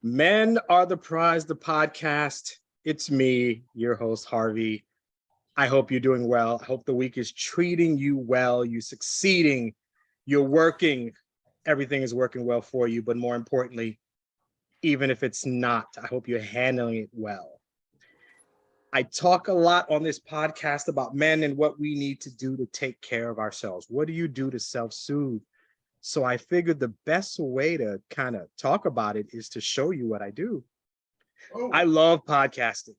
Men are the prize, the podcast. It's me, your host, Harvey. I hope you're doing well. I hope the week is treating you well. You're succeeding. You're working. Everything is working well for you. But more importantly, even if it's not, I hope you're handling it well. I talk a lot on this podcast about men and what we need to do to take care of ourselves. What do you do to self-soothe? So I figured the best way to kind of talk about it is to show you what I do. I love podcasting.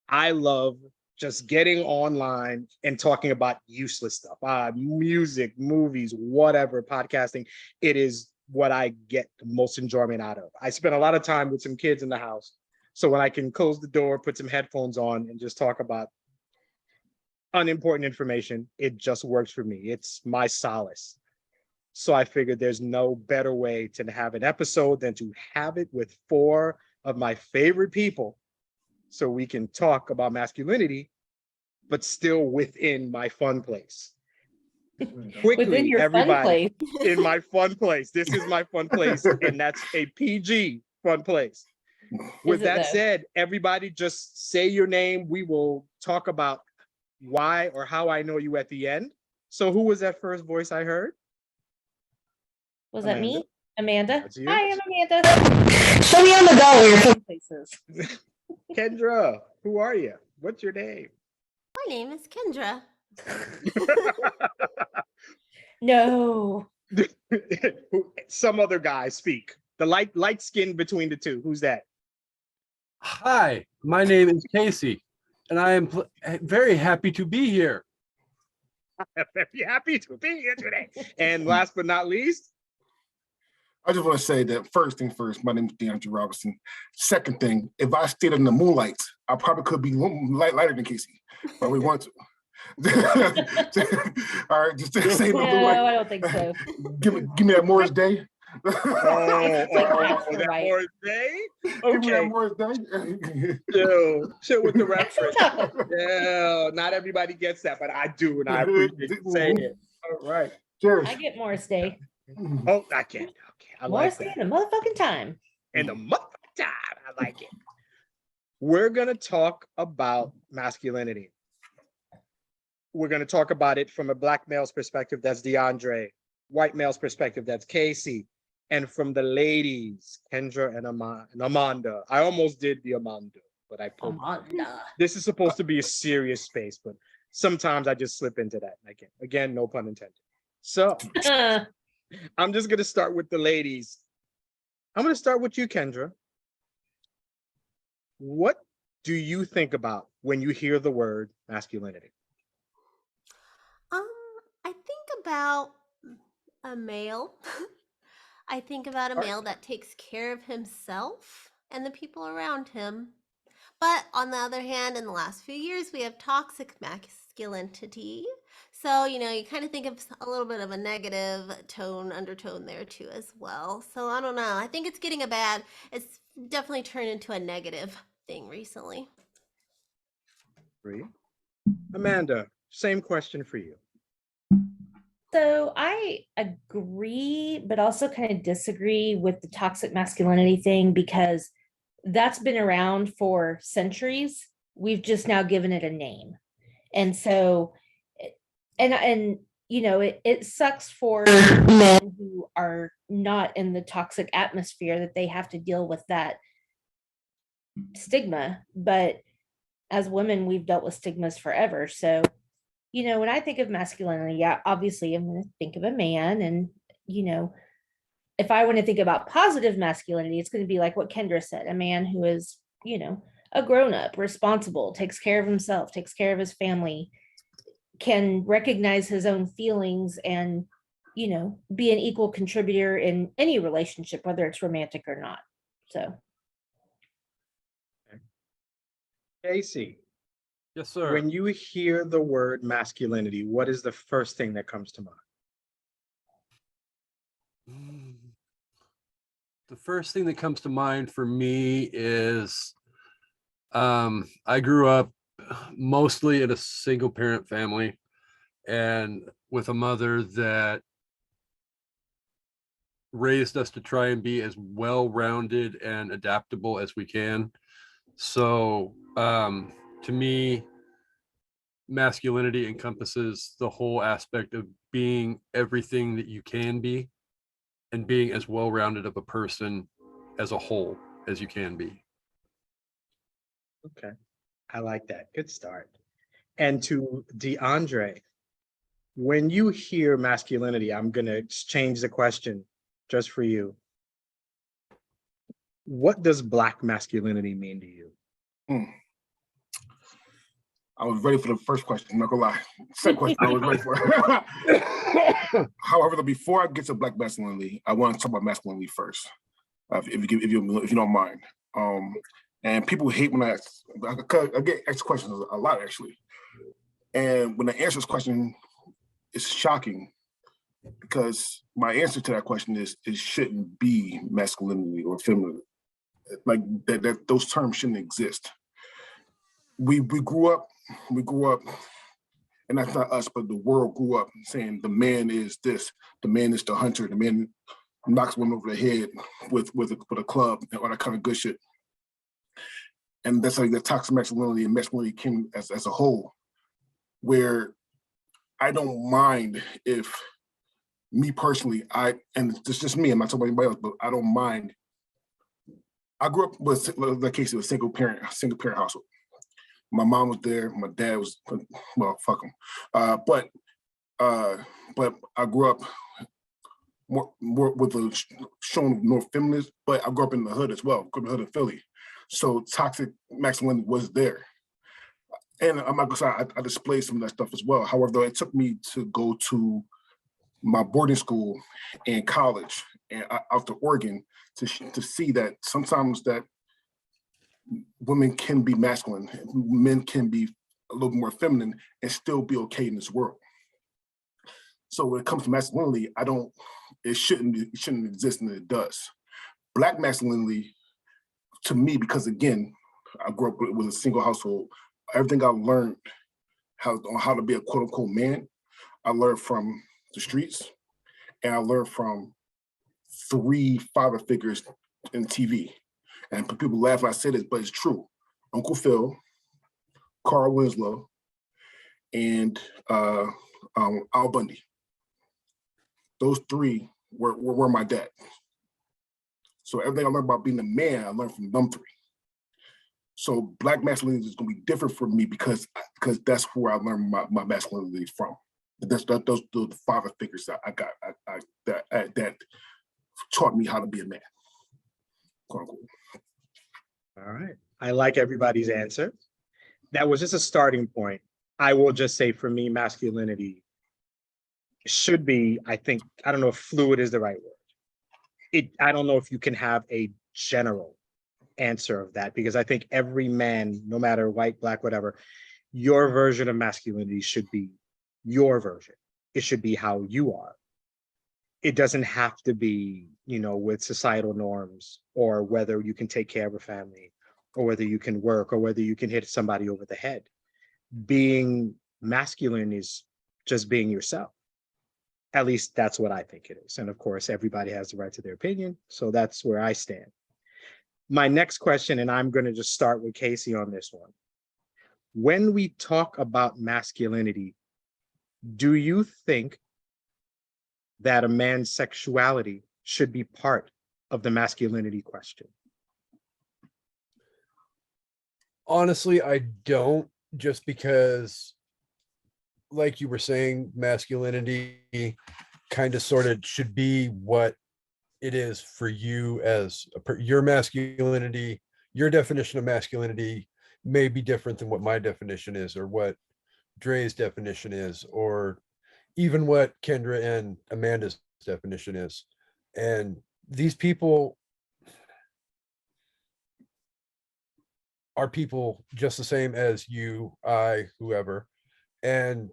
I love just getting online and talking about useless stuff, music, movies, whatever, podcasting. It is what I get the most enjoyment out of. I spend a lot of time with some kids in the house. So when I can close the door, put some headphones on and just talk about unimportant information, it just works for me. It's my solace. So I figured there's no better way to have an episode than to have it with four of my favorite people so we can talk about masculinity, but still within my fun place. Quickly, within your everybody, fun place. in my fun place. This is my fun place, and that's a PG fun place. With that said, everybody just say your name. We will talk about why or how I know you at the end. So who was that first voice I heard? Was that me? Amanda? That's you. Hi, I'm Amanda. Show me on the go where your fun places. Kendra, who are you? What's your name? My name is Kendra. No. Some other guy speak. The light skin between the two. Who's that? Hi, my name is Casey, and I am very happy to be here. I'm very happy to be here today. And last but not least, I just want to say that first thing first, my name is DeAndre Robinson. Second thing, if I stayed in the moonlight, I probably could be lighter than Casey, but we want to. All right, just say No, I don't think so. Give me that Morris Day. that Morris Day? Give me that Okay. Morris Day. Chill with the reference. Yeah, not everybody gets that, but I do, and I appreciate you saying it. All right. Cheers. I get Morris Day. Oh, I can't. Okay, I Morris like Day that. in a motherfucking time. And the motherfucking time, I like it. We're gonna talk about masculinity. We're gonna talk about it from a Black male's perspective. That's DeAndre. White male's perspective. That's Casey. And from the ladies, Kendra and Amanda. I almost did the Amanda, but I pulled. Amanda. This is supposed to be a serious space, but sometimes I just slip into that. Again, no pun intended. So I'm just gonna start with the ladies. I'm gonna start with you, Kendra. What do you think about when you hear the word masculinity? I think about a male. I think about a male that takes care of himself and the people around him. But on the other hand, in the last few years, we have toxic masculinity. So, you kind of think of a little bit of a negative undertone there too as well. So I don't know. I think it's getting it's definitely turned into a negative thing recently. Amanda, same question for you. So I agree, but also kind of disagree with the toxic masculinity thing because that's been around for centuries. We've just now given it a name. And so, it sucks for men who are not in the toxic atmosphere that they have to deal with that stigma. But as women, we've dealt with stigmas forever. So, when I think of masculinity, yeah, obviously I'm going to think of a man. And, if I want to think about positive masculinity, it's going to be like what Kendra said, a man who is, a grown-up, responsible, takes care of himself, takes care of his family, can recognize his own feelings and, be an equal contributor in any relationship, whether it's romantic or not. So. Casey. Yes, sir. When you hear the word masculinity, what is the first thing that comes to mind? The first thing that comes to mind for me is I grew up mostly in a single parent family and with a mother that raised us to try and be as well-rounded and adaptable as we can. So to me, masculinity encompasses the whole aspect of being everything that you can be and being as well-rounded of a person as a whole as you can be. Okay. I like that. Good start. And to DeAndre, when you hear masculinity, I'm going to change the question just for you. What does Black masculinity mean to you? I was ready for the first question, I'm not gonna lie. Second question, I was ready for it. However, before I get to Black masculinity, I want to talk about masculinity first, if you don't mind. And people hate when I get asked questions a lot, actually. And when I answer this question, it's shocking because my answer to that question is it shouldn't be masculinity or femininity. Like that those terms shouldn't exist. We grew up, and that's not us, but the world grew up saying the man is this, the man is the hunter, the man knocks women over the head with a club and all that kind of good shit. And that's like the toxic masculinity and masculinity came as a whole, where I don't mind if me personally, and it's just me, I'm not talking about anybody else, but I don't mind. I grew up with, like Casey, a single parent household. My mom was there. My dad was, well, fuck him. But I grew up more with a showing more feminist, but I grew up in the hood as well, grew up in the hood of Philly. So toxic masculinity was there. And I'm not gonna say I displayed some of that stuff as well. However, though, it took me to go to my boarding school and college and out to Oregon to see that sometimes that women can be masculine, men can be a little more feminine and still be okay in this world. So when it comes to masculinity, it shouldn't exist, and it does. Black masculinity, to me, because again, I grew up with a single household, everything I learned on how to be a quote unquote man, I learned from the streets, and I learned from 3 father figures in TV. And people laugh when I say this, but it's true. Uncle Phil, Carl Winslow, and Al Bundy. Those 3 were my dad. So everything I learned about being a man, I learned from them 3. So Black masculinity is going to be different for me because that's where I learned my masculinity from. Those the father figures that I got that taught me how to be a man. Quote unquote. All right. I like everybody's answer. That was just a starting point. I will just say for me, masculinity should be, I don't know if fluid is the right word. I don't know if you can have a general answer of that, because I think every man, no matter white, black, whatever, your version of masculinity should be your version. It should be how you are. It doesn't have to be, with societal norms, or whether you can take care of a family, or whether you can work, or whether you can hit somebody over the head. Being masculine is just being yourself. At least that's what I think it is. And of course, everybody has the right to their opinion. So that's where I stand. My next question, and I'm going to just start with Casey on this one. When we talk about masculinity, do you think that a man's sexuality should be part of the masculinity question? Honestly, I don't, just because, like you were saying, masculinity kind of sort of should be what it is for you as your masculinity. Your definition of masculinity may be different than what my definition is, or what Dre's definition is, or even what Kendra and Amanda's definition is. And these people are people just the same as you, I, whoever, and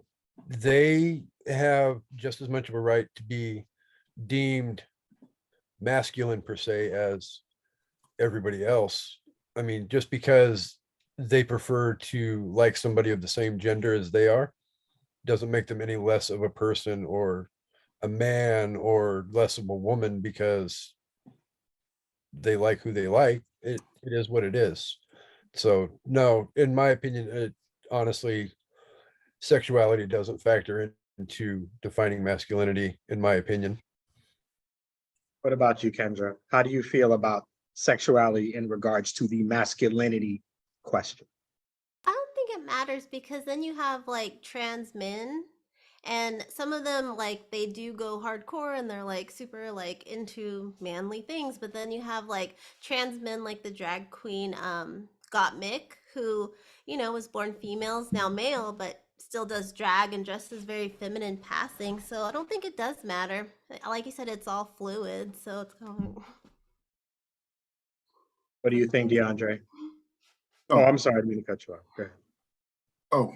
they have just as much of a right to be deemed masculine per se as everybody else. I mean, just because they prefer to like somebody of the same gender as they are doesn't make them any less of a person or a man or less of a woman because they like who they like. It is what it is. So no, in my opinion, honestly, sexuality doesn't factor into defining masculinity, in my opinion. What about you, Kendra? How do you feel about sexuality in regards to the masculinity question? I don't think it matters because then you have like trans men and some of them like they do go hardcore and they're like super like into manly things, but then you have like trans men like the drag queen Got Mick who, was born female, is now male, but still does drag and dresses very feminine passing. So I don't think it does matter. Like you said, it's all fluid, so it's kind of What do you think, DeAndre? Oh, Oh, I'm sorry, I didn't mean to cut you off. Go ahead. oh,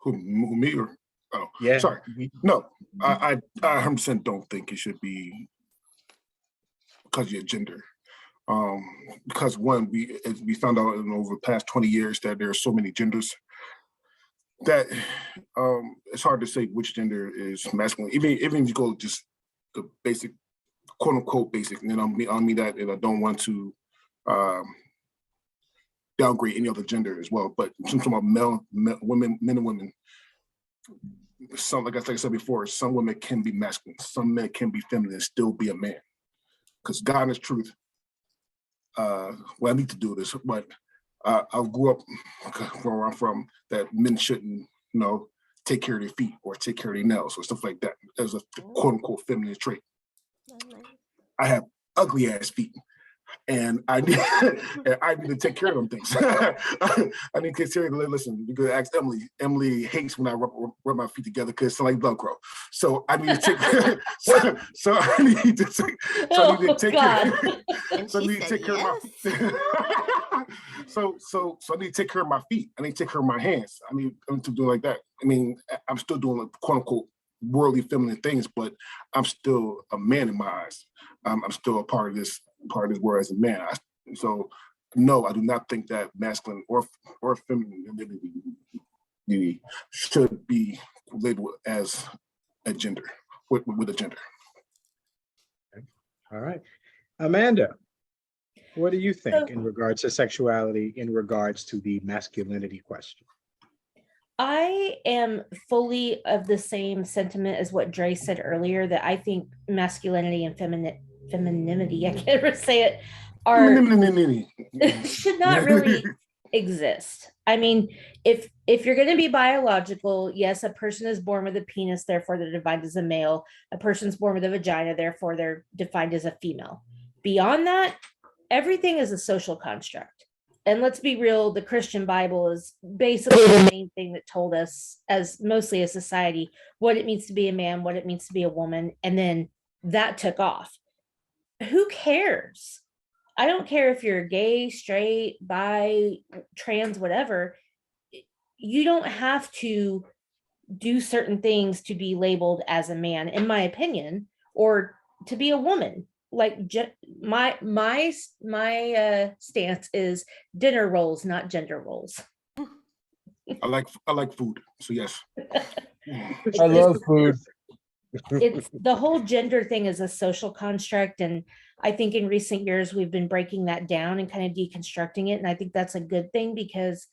who me or oh, Yeah. sorry. No, I 100% don't think it should be because of your gender. Because one, as we found out over the past 20 years that there are so many genders that it's hard to say which gender is masculine. Even if you go just the basic, quote unquote basic, and then I mean that, and I don't want to downgrade any other gender as well. But I'm talking about women, men and women. Some, like I said before, some women can be masculine, some men can be feminine and still be a man. Because God is truth. Well, I need to do this, but I grew up where I'm from that men shouldn't, take care of their feet or take care of their nails or stuff like that as a quote unquote feminine trait. I have ugly ass feet. And I need, I need to take care of them things. I need to take care of them. Listen, you could ask Emily. Emily hates when I rub my feet together because it's like Velcro. So I need to take. so I need to take. So I need to take care. So I need to take care of my feet. So I need to take care of my feet. I need to take care of my hands. I need to do like that. I mean, I'm still doing like, quote unquote worldly feminine things, but I'm still a man in my eyes. I'm still a part of this world as a man. So no, I do not think that masculine or femininity should be labeled as a gender with a gender. Okay. All right, Amanda, what do you think in regards to sexuality in regards to the masculinity question? I am fully of the same sentiment as what Dre said earlier, that I think masculinity and femininity, I can't ever say it, should not really exist. I mean, if you're going to be biological, yes, a person is born with a penis, therefore they're defined as a male. A person's born with a vagina, therefore they're defined as a female. Beyond that, everything is a social construct. And let's be real, the Christian Bible is basically the main thing that told us, as mostly a society, what it means to be a man, what it means to be a woman. And then that took off. Who cares? I don't care if you're gay, straight, bi, trans, whatever. You don't have to do certain things to be labeled as a man, in my opinion, or to be a woman. Like my stance is dinner roles, not gender roles. I like food, so yes. I love food. It's the whole gender thing is a social construct, and I think in recent years we've been breaking that down and kind of deconstructing it, and I think that's a good thing because,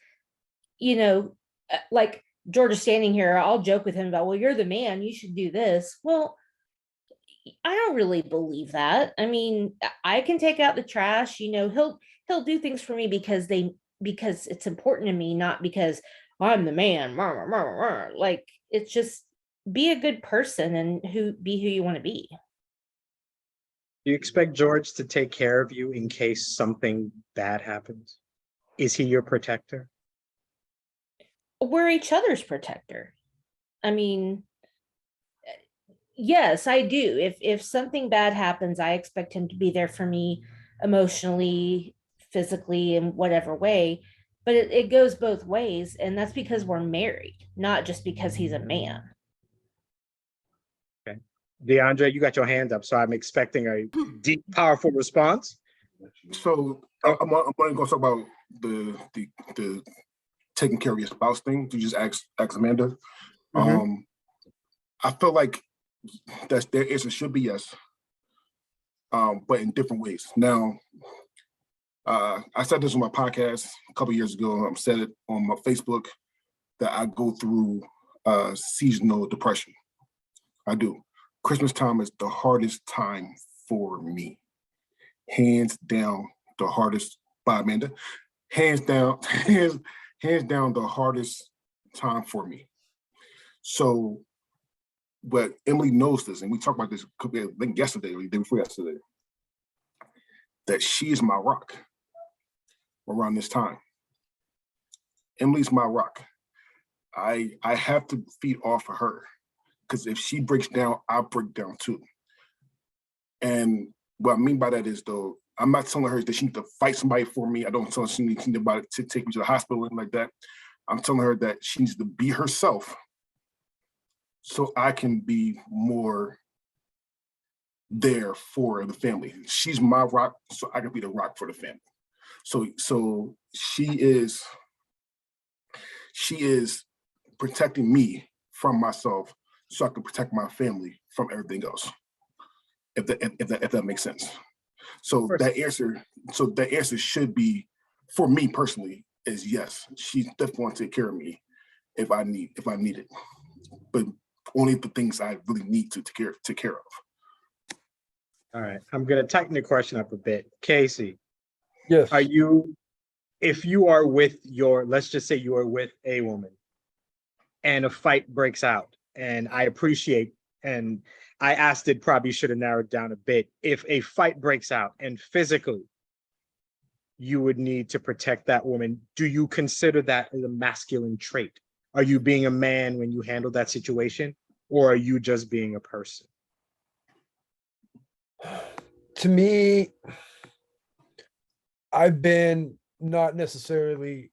like George is standing here, I'll joke with him about, well, you're the man, you should do this. Well, I don't really believe that. I mean, I can take out the trash, he'll do things for me because it's important to me, not because I'm the man. Like, it's just be a good person and be who you want to be. Do you expect George to take care of you in case something bad happens? Is he your protector? We're each other's protector. I mean, yes, I do. If something bad happens, I expect him to be there for me emotionally, physically, in whatever way. But it goes both ways, and that's because we're married, not just because he's a man. Okay. DeAndre, you got your hand up, so I'm expecting a deep, powerful response. So I'm going to talk about the taking care of your spouse thing. You just ask Amanda. Mm-hmm. I feel like that's their answer should be yes, but in different ways. Now, I said this on my podcast a couple years ago. I said it on my Facebook that I go through seasonal depression. I do. Christmas time is the hardest time for me. Hands down, the hardest by Amanda. Hands down, hands down, the hardest time for me. So, but Emily knows this, and we talked about this I think yesterday or the day before yesterday, that she is my rock around this time. Emily's my rock. I have to feed off of her, because if she breaks down, I break down too. And what I mean by that is, though, I'm not telling her that she needs to fight somebody for me. I don't tell her she needs to take me to the hospital or anything like that. I'm telling her that she needs to be herself so I can be more there for the family. She's my rock, so I can be the rock for the family. So she is protecting me from myself so I can protect my family from everything else. If that makes sense. So that answer should be, for me personally, is yes. She's definitely going to take care of me if I need it, but only the things I really need to take care of. All right, I'm gonna tighten the question up a bit. Casey, Yes. if you are with let's just say you are with a woman and a fight breaks out, and I appreciate, and I asked it, probably should have narrowed down a bit. If a fight breaks out and physically you would need to protect that woman, do you consider that as a masculine trait? Are you being a man when you handle that situation, or are you just being a person? To me, I've been not necessarily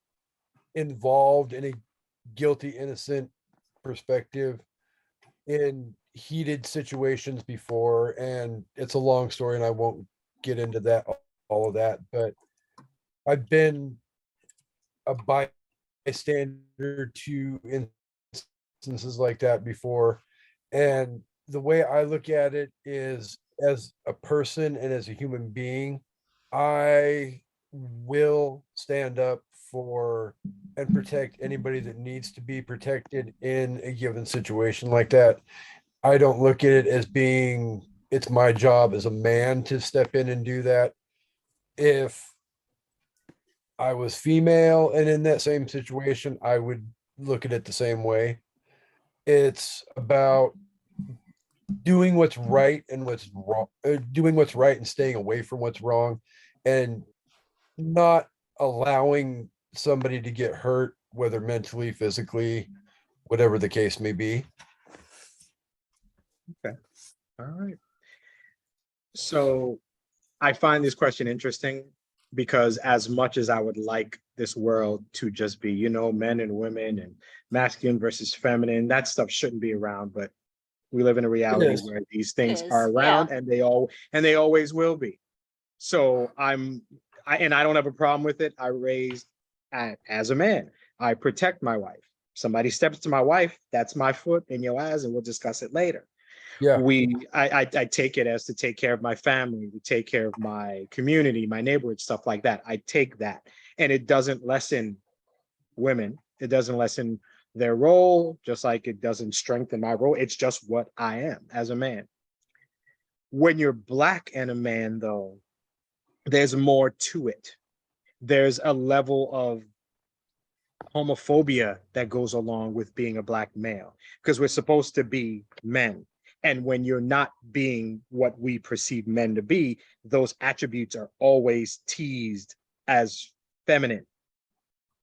involved in a guilty, innocent perspective in heated situations before, and it's a long story and I won't get into that, all of that, but I've been a bystander to instances like that before. And the way I look at it is, as a person and as a human being, I will stand up for and protect anybody that needs to be protected in a given situation like that. I don't look at it as being, it's my job as a man to step in and do that. If I was female and in that same situation, I would look at it the same way. It's about doing what's right and what's wrong, doing what's right and staying away from what's wrong, and not allowing somebody to get hurt, whether mentally, physically, whatever the case may be. Okay. All right. So I find this question interesting because as much as I would like this world to just be, men and women and masculine versus feminine, that stuff shouldn't be around, but we live in a reality is. where these things is, are around, yeah. and they always will be. So I don't have a problem with it. I raised as a man. I protect my wife. Somebody steps to my wife, that's my foot in your ass, and we'll discuss it later. Yeah. I take it as to take care of my family, to take care of my community, my neighborhood, stuff like that. I take that, and it doesn't lessen women. It doesn't lessen their role, just like it doesn't strengthen my role. It's just what I am as a man. When you're Black and a man, though, there's more to it. There's a level of homophobia that goes along with being a Black male, because we're supposed to be men. And when you're not being what we perceive men to be, those attributes are always teased as feminine.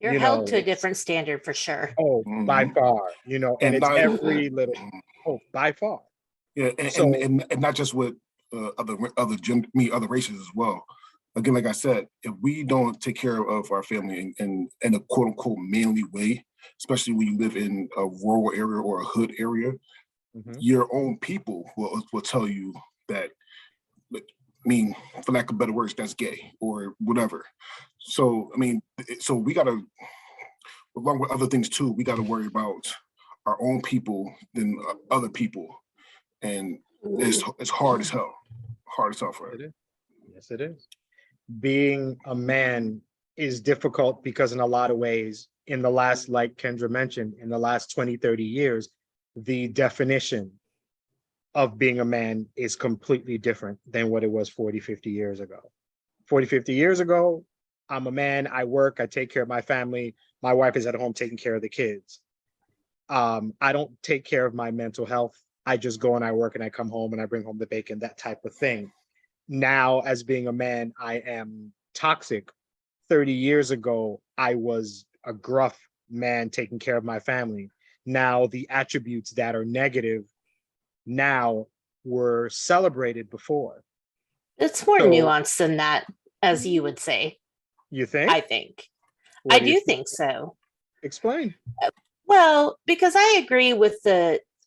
You're held to a different standard for sure. Oh, by far, and it's not- every little, by far. Yeah, and not just with other races as well. Again, like I said, if we don't take care of our family in a quote unquote manly way, especially when you live in a rural area or a hood area, your own people will tell you that, for lack of better words, that's gay or whatever. So so we gotta, along with other things too, we gotta worry about our own people than other people. and it's hard as hell. Hard as hell for It her. is. Yes, it is. Being a man is difficult because in a lot of ways, in the last, like Kendra mentioned, in the last 20, 30 years, the definition of being a man is completely different than what it was 40, 50 years ago. 40, 50 years ago, I'm a man, I work, I take care of my family. My wife is at home taking care of the kids. I don't take care of my mental health. I just go and I work and I come home and I bring home the bacon, that type of thing. Now, as being a man, I am toxic. 30 years ago, I was a gruff man taking care of my family. Now, the attributes that are negative now were celebrated before. It's more So- nuanced than that, as you would say. You think? I think. What I do you do think so. Explain. Well, because I agree with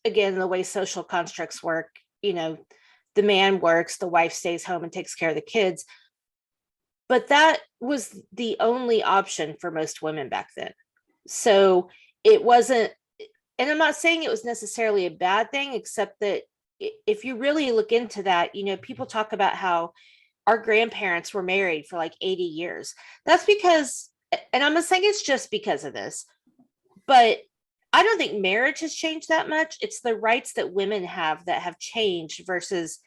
again, the way social constructs work. The man works, the wife stays home and takes care of the kids. But that was the only option for most women back then. So it wasn't, and I'm not saying it was necessarily a bad thing, except that if you really look into that, people talk about how our grandparents were married for like 80 years. That's because, and I'm not saying it's just because of this, but I don't think marriage has changed that much. It's the rights that women have that have changed versus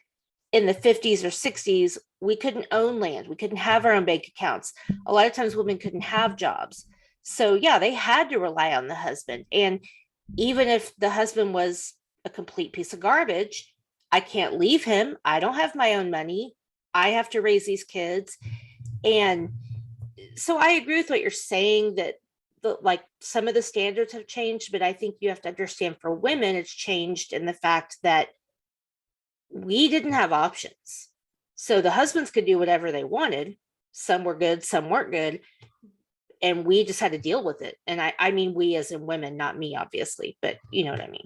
in the 50s or 60s, we couldn't own land. We couldn't have our own bank accounts. A lot of times women couldn't have jobs. So yeah, they had to rely on the husband. And even if the husband was a complete piece of garbage, I can't leave him. I don't have my own money. I have to raise these kids. And so I agree with what you're saying, that like some of the standards have changed, but I think you have to understand for women, it's changed in the fact that we didn't have options. So the husbands could do whatever they wanted. Some were good, some weren't good. And we just had to deal with it. And I mean, we as in women, not me, obviously, but you know what I mean.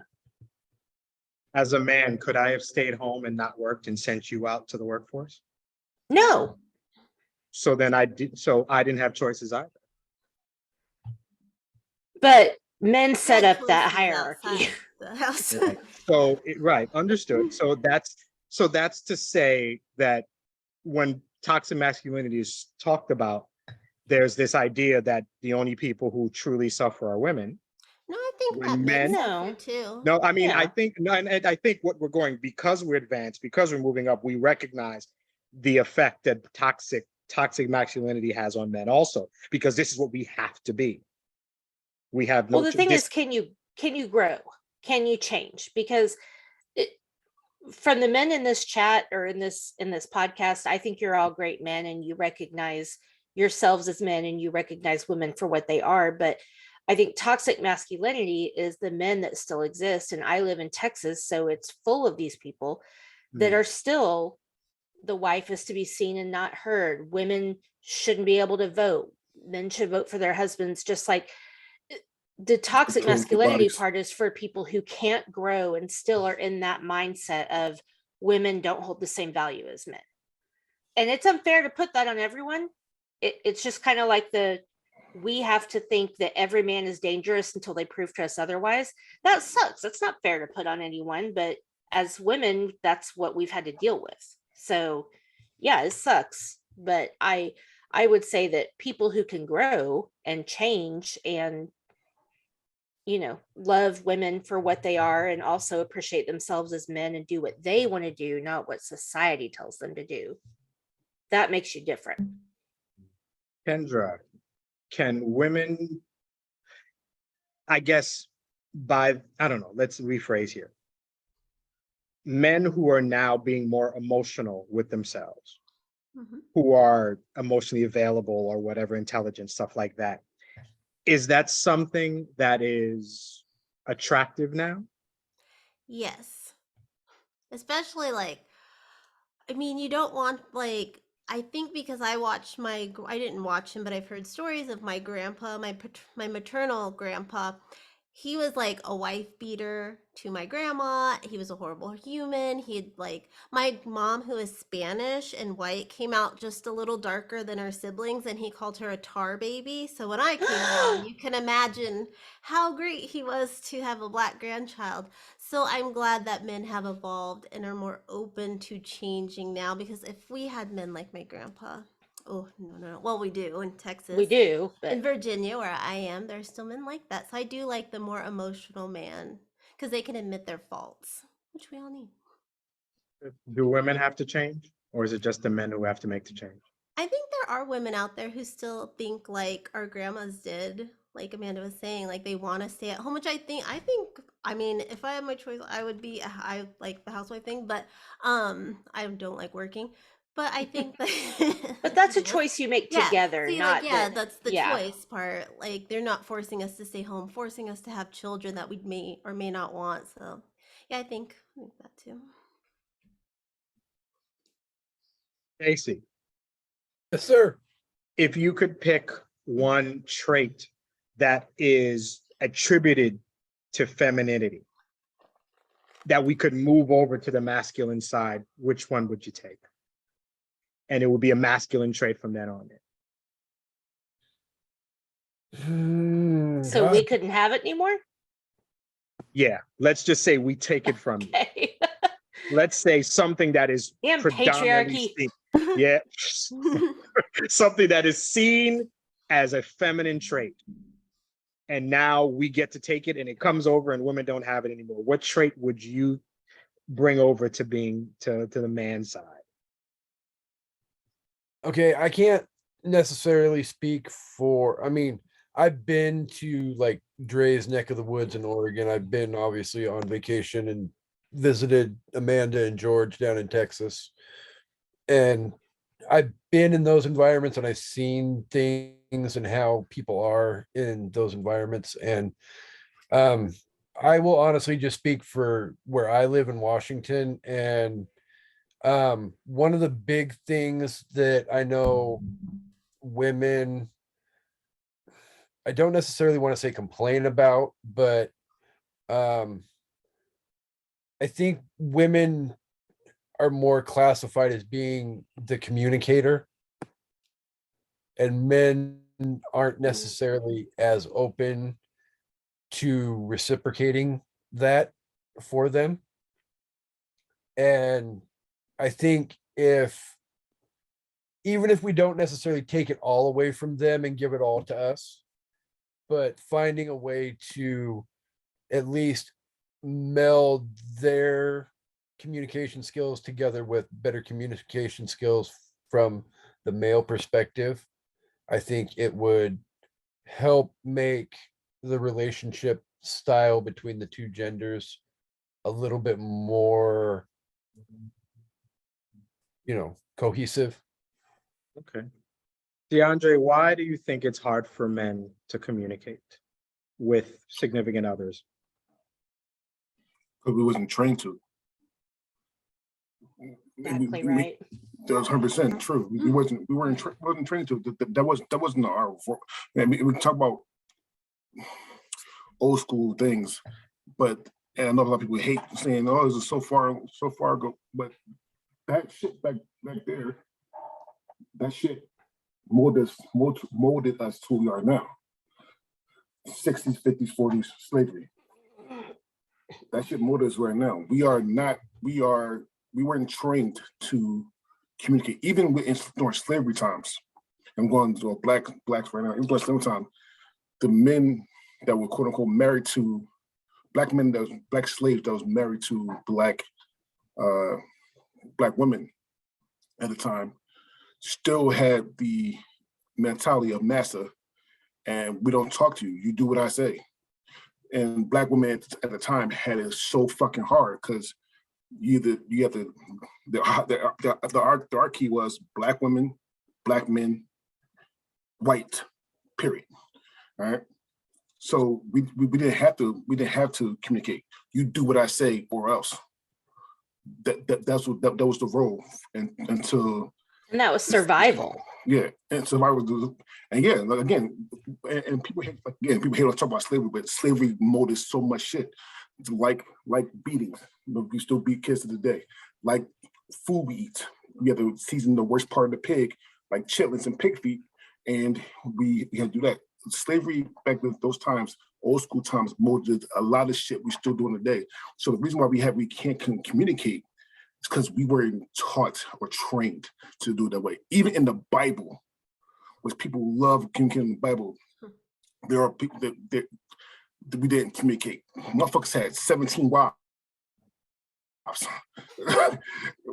As a man, could I have stayed home and not worked and sent you out to the workforce? No, So I didn't have choices either. but men set Had up that choices hierarchy. outside the house. Right. So right, understood. So that's to say that when toxic masculinity is talked about, there's this idea that the only people who truly suffer are women. No, I think When that men men- suffer too. No, I mean, Yeah. I think no, and I think what we're going, because we're advanced, because we're moving up, we recognize the effect that toxic masculinity has on men also, because this is what we have to be. We have no Well, the thing this- is, can you grow? Can you change? Because from the men in this chat or in this podcast, I think you're all great men and you recognize yourselves as men and you recognize women for what they are. But I think toxic masculinity is the men that still exist. And I live in Texas, so it's full of these people that are still, the wife is to be seen and not heard. Women shouldn't be able to vote. Men should vote for their husbands, just like the toxic Control the masculinity bodies. part is for people who can't grow and still are in that mindset of women don't hold the same value as men. And it's unfair to put that on everyone. It's just kind of like we have to think that every man is dangerous until they prove to us otherwise. That sucks. That's not fair to put on anyone, but as women, that's what we've had to deal with. So yeah, it sucks. But I would say that people who can grow and change and love women for what they are and also appreciate themselves as men and do what they want to do, not what society tells them to do. That makes you different. Kendra, can women, I guess, I don't know, let's rephrase here. Men who are now being more emotional with themselves, Mhm. who are emotionally available or whatever, intelligent, stuff like that. Is that something that is attractive now? Yes. Especially I mean, you don't want I think because I didn't watch him, but I've heard stories of my grandpa, my maternal grandpa, he was like a wife beater to my grandma. He was a horrible human. He'd like my mom, who is Spanish and white, came out just a little darker than her siblings, and he called her a tar baby. So when I came along, you can imagine how great he was to have a black grandchild. So I'm glad that men have evolved and are more open to changing now, because if we had men like my grandpa, oh no. Well, we do in Texas. We do, In but Virginia, where I am, there's still men like that. So I do like the more emotional man because they can admit their faults, which we all need. Do women have to change, or is it just the men who have to make the change? I think there are women out there who still think like our grandmas did, like Amanda was saying, like they want to stay at home, which I mean, if I had my choice, I like the housewife thing, but I don't like working. But I think that but that's a Yes. choice you make Yeah, together, see, not like, yeah, that. that's the Yeah. choice part. Like, they're not forcing us to stay home, forcing us to have children that we may or may not want. So, yeah, I think that too. Casey, Yes, sir. if you could pick one trait that is attributed to femininity that we could move over to the masculine side, which one would you take? And it would be a masculine trait from then on. So we couldn't have it anymore? Yeah, let's just say we take it from you. Okay. Let's say something that is Damn predominantly patriarchy. yeah, something that is seen as a feminine trait. And now we get to take it and it comes over and women don't have it anymore. What trait would you bring over to being to the man side? Okay, I can't necessarily speak for, I mean, I've been to like Dre's neck of the woods in Oregon. I've been obviously on vacation and visited Amanda and George down in Texas. And I've been in those environments and I've seen things and how people are in those environments. And I will honestly just speak for where I live in Washington. And one of the big things that I know women, I don't necessarily want to say complain about, but I think women are more classified as being the communicator, and men aren't necessarily as open to reciprocating that for them. And I think even if we don't necessarily take it all away from them and give it all to us, but finding a way to at least meld their communication skills together with better communication skills from the male perspective, I think it would help make the relationship style between the two genders a little bit more, cohesive. Okay. DeAndre, why do you think it's hard for men to communicate with significant others? Because we wasn't trained to. Exactly right. That's 100% true. We weren't trained to. That wasn't our. I mean, we talk about old school things, but and I know a lot of people hate saying, "Oh, this is so far ago." But that shit back there, that shit molded us to who we are now. 60s, 50s, 40s slavery. That shit molded us right now. We weren't trained to communicate, even during slavery times. I'm going to blacks right now. Even during slavery time, the men that were quote unquote married to black men, black slaves that was married to black women at the time, still had the mentality of massa, and we don't talk to you. You do what I say. And black women at the time had it so fucking hard because the key was black women, black men, white, period. All right. So we didn't have to communicate. You do what I say or else. That was the role until. And that was survival. Yeah, and survivors do, and yeah, like again, and people hate, like, again, people hate to talk about slavery, but slavery molded so much shit. It's like beatings. You know, we still beat kids to the day. Like food we eat, we have to season the worst part of the pig, like chitlins and pig feet, and we had to do that. Slavery back in those times, old school times, molded a lot of shit we still doing today. So the reason why we can't communicate is because we weren't taught or trained to do it that way. Even in the Bible, which people love communicating in the Bible, there are people that we didn't communicate. Motherfuckers had 17 wives.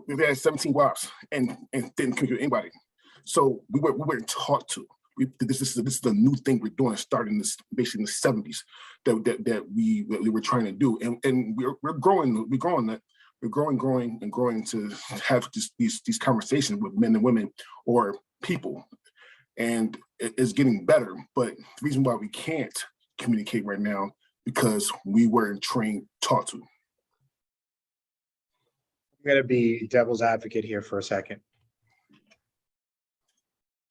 They had 17 wives and didn't communicate with anybody. So we weren't taught to. This is the new thing we're doing, starting this basically in the 70s that we were trying to do, and we're growing that. We're growing to have these conversations with men and women or people, and it's getting better. But the reason why we can't communicate right now because we weren't taught to. I'm going to be devil's advocate here for a second.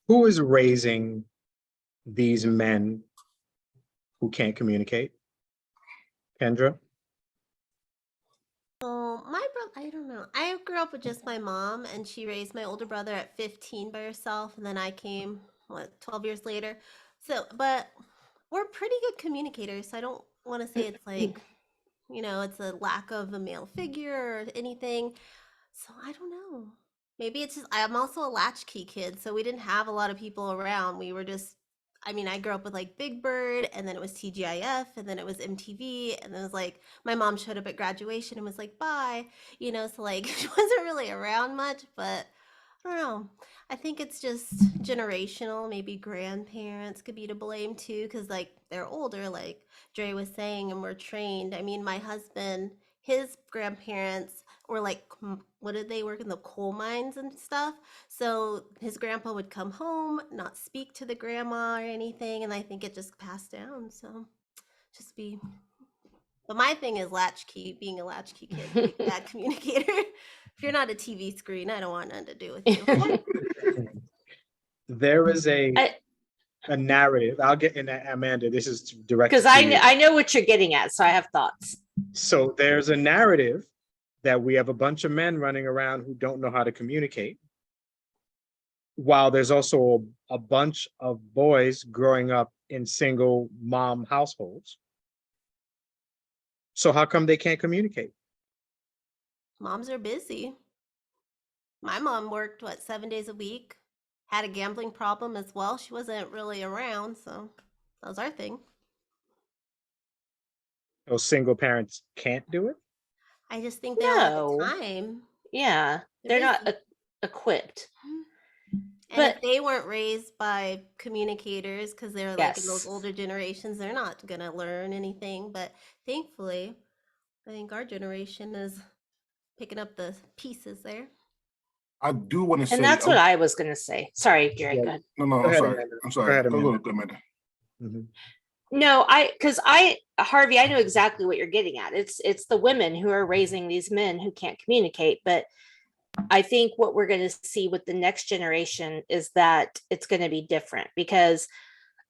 Who is raising these men who can't communicate? Kendra? Oh, my brother, I don't know. I grew up with just my mom, and she raised my older brother at 15 by herself, and then I came, 12 years later. So, but we're pretty good communicators. So I don't want to say it's like, it's a lack of a male figure or anything. So I don't know. Maybe it's just, I'm also a latchkey kid, so we didn't have a lot of people around. We were just, I grew up with like Big Bird, and then it was TGIF, and then it was MTV, and then it was like my mom showed up at graduation and was like, bye, so like she wasn't really around much, but I don't know. I think it's just generational. Maybe grandparents could be to blame too, because like they're older, like Dre was saying, and we're trained. My husband, his grandparents were like, what did they work in the coal mines and stuff? So his grandpa would come home, not speak to the grandma or anything, and I think it just passed down. So just be. But my thing is latchkey, being a latchkey kid, big bad communicator. If you're not a TV screen, I don't want nothing to do with you. There is a I- narrative. I'll get in that, Amanda. This is directed Because to you. I know what you're getting at, so I have thoughts. So there's a narrative that we have a bunch of men running around who don't know how to communicate, while there's also a bunch of boys growing up in single mom households. So how come they can't communicate? Moms are busy. My mom worked, 7 days a week, had a gambling problem as well. She wasn't really around, so that was our thing. Those single parents can't do it? I just think they don't have the No. time. Yeah, they're not equipped. And But if they weren't raised by communicators, because they're like in those yes. older generations, they're not going to learn anything. But thankfully, I think our generation is picking up the pieces there. I do want to say, And that's what I was going to say. Sorry, Jerry, Yeah. go ahead. No, Go I'm ahead, sorry. Amanda. I'm Go sorry. ahead, Go Amanda. ahead, Amanda. Mhm. No, Harvey, I know exactly what you're getting at. It's the women who are raising these men who can't communicate. But I think what we're going to see with the next generation is that it's going to be different, because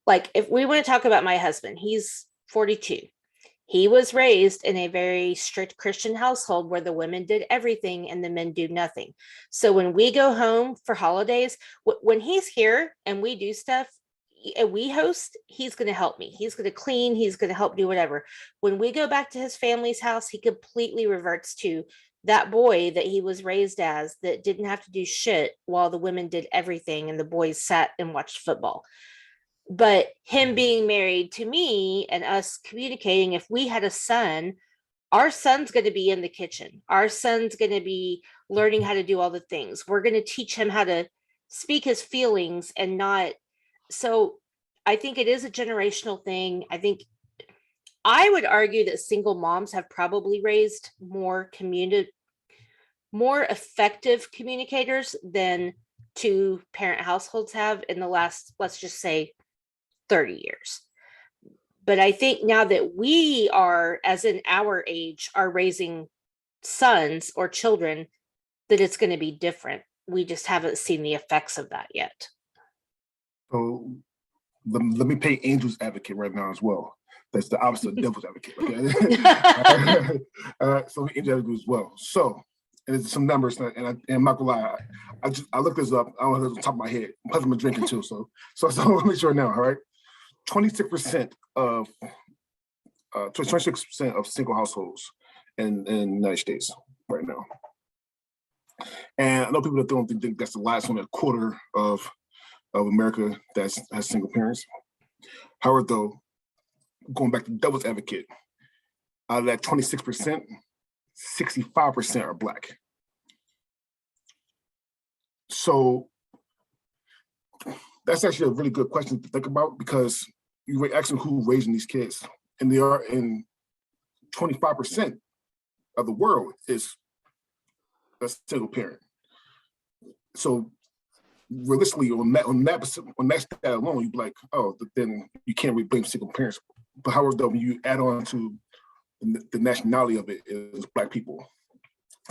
like if we want to talk about my husband, he's 42. He was raised in a very strict Christian household where the women did everything and the men do nothing. So when we go home for holidays, when he's here and we do stuff and we host, he's going to help me. He's going to clean. He's going to help do whatever. When we go back to his family's house, he completely reverts to that boy that he was raised as, that didn't have to do shit while the women did everything and the boys sat and watched football. But him being married to me and us communicating, if we had a son, our son's going to be in the kitchen. Our son's going to be learning how to do all the things. We're going to teach him how to speak his feelings and not. So I think it is a generational thing. I would argue that single moms have probably raised more effective communicators than two parent households have in the last, let's just say, 30 years. But I think now that we are, as in our age, are raising sons or children, that it's going to be different. We just haven't seen the effects of that yet. So let me play angel's advocate right now as well. That's the opposite of devil's advocate. Okay. So angel advocate as well. So, and there's some numbers, and I'm not gonna lie, I looked this up. I don't know off the top of my head. Plus, I'm drinking too. So let me make sure now. All right, 26% of 26% of single households in the United States right now. And I know people that don't think that's the last one, a quarter of America has single parents. However, though, going back to devil's advocate, out of that 26%, 65% are Black. So that's actually a really good question to think about, because you were asking who's raising these kids, and they are in 25% of the world is a single parent. So realistically, on that stat alone, you'd be like, oh, then you can't really blame single parents. But however, though, when you add on to the nationality of it is Black people,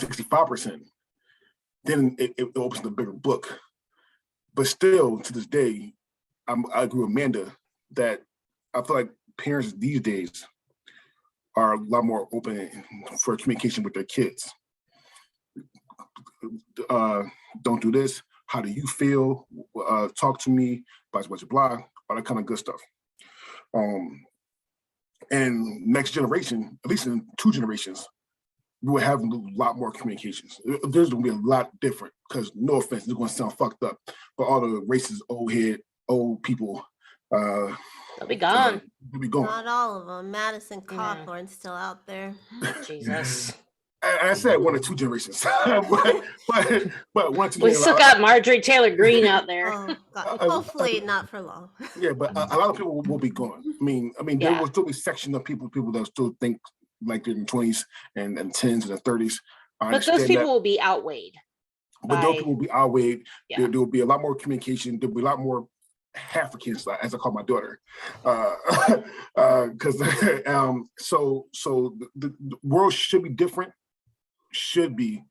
65%, then it opens a bigger book. But still, to this day, I agree with Amanda that I feel like parents these days are a lot more open for communication with their kids. Don't do this. How do you feel? Talk to me, blah, blah, blah, all that kind of good stuff. And next generation, at least in 2 generations, we will have a lot more communications. There's going to be a lot different, because no offense, it's going to sound fucked up, but all the racist, old people, They'll be gone. They'll be gone. Not all of them. Madison Cawthorn's still out there. Jesus. I said 1 or 2 generations, but 1 or 2 We generations. still got Marjorie Taylor Greene out there. Oh, God. Hopefully not for long. Yeah, but a lot of people will be gone. I mean, there will still be a section of people that still think like they're in the 20s and 10s and the 30s. But those people will be outweighed. But those people will be outweighed. Yeah. There will be a lot more communication. There'll be a lot more Africans, as I call my daughter, because so the world should be different. Should be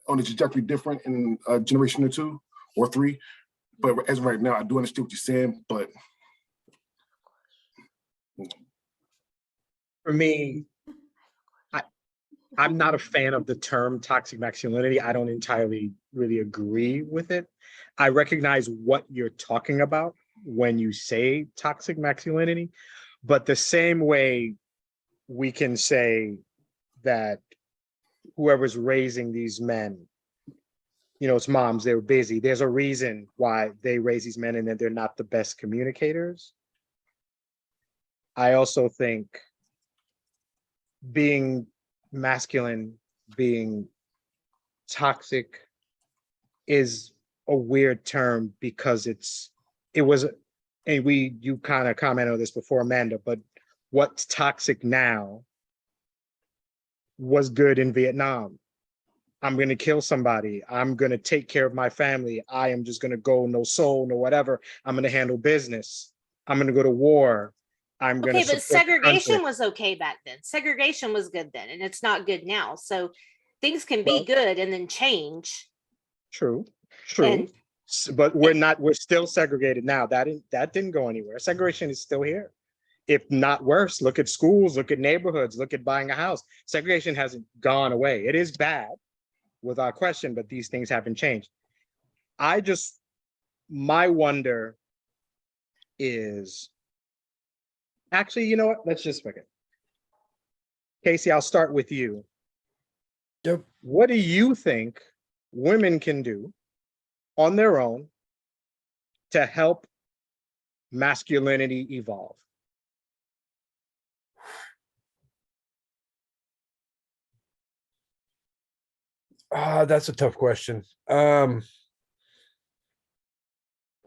on a trajectory different in a generation or 2 or 3. But as of right now, I do understand what you're saying. But For me, I'm not a fan of the term toxic masculinity. I don't entirely really agree with it. I recognize what you're talking about when you say toxic masculinity, but the same way we can say that whoever's raising these men, it's moms, they were busy. There's a reason why they raise these men and that they're not the best communicators. I also think being masculine, being toxic is a weird term, because you kind of commented on this before, Amanda, but what's toxic now was good in Vietnam. I'm going to kill somebody. I'm going to take care of my family. I am just going to go, no soul, no whatever. I'm going to handle business. I'm going to go to war. Okay, but segregation was okay back then. Segregation was good then, and it's not good now. So things can be good and then change. True. But we're still segregated now. That didn't go anywhere. Segregation is still here. If not worse, look at schools, look at neighborhoods, look at buying a house. Segregation hasn't gone away. It is bad, without question, but these things haven't changed. My wonder is, actually, you know what? Let's just forget. Casey, I'll start with you. Yep. What do you think women can do on their own to help masculinity evolve? That's a tough question. But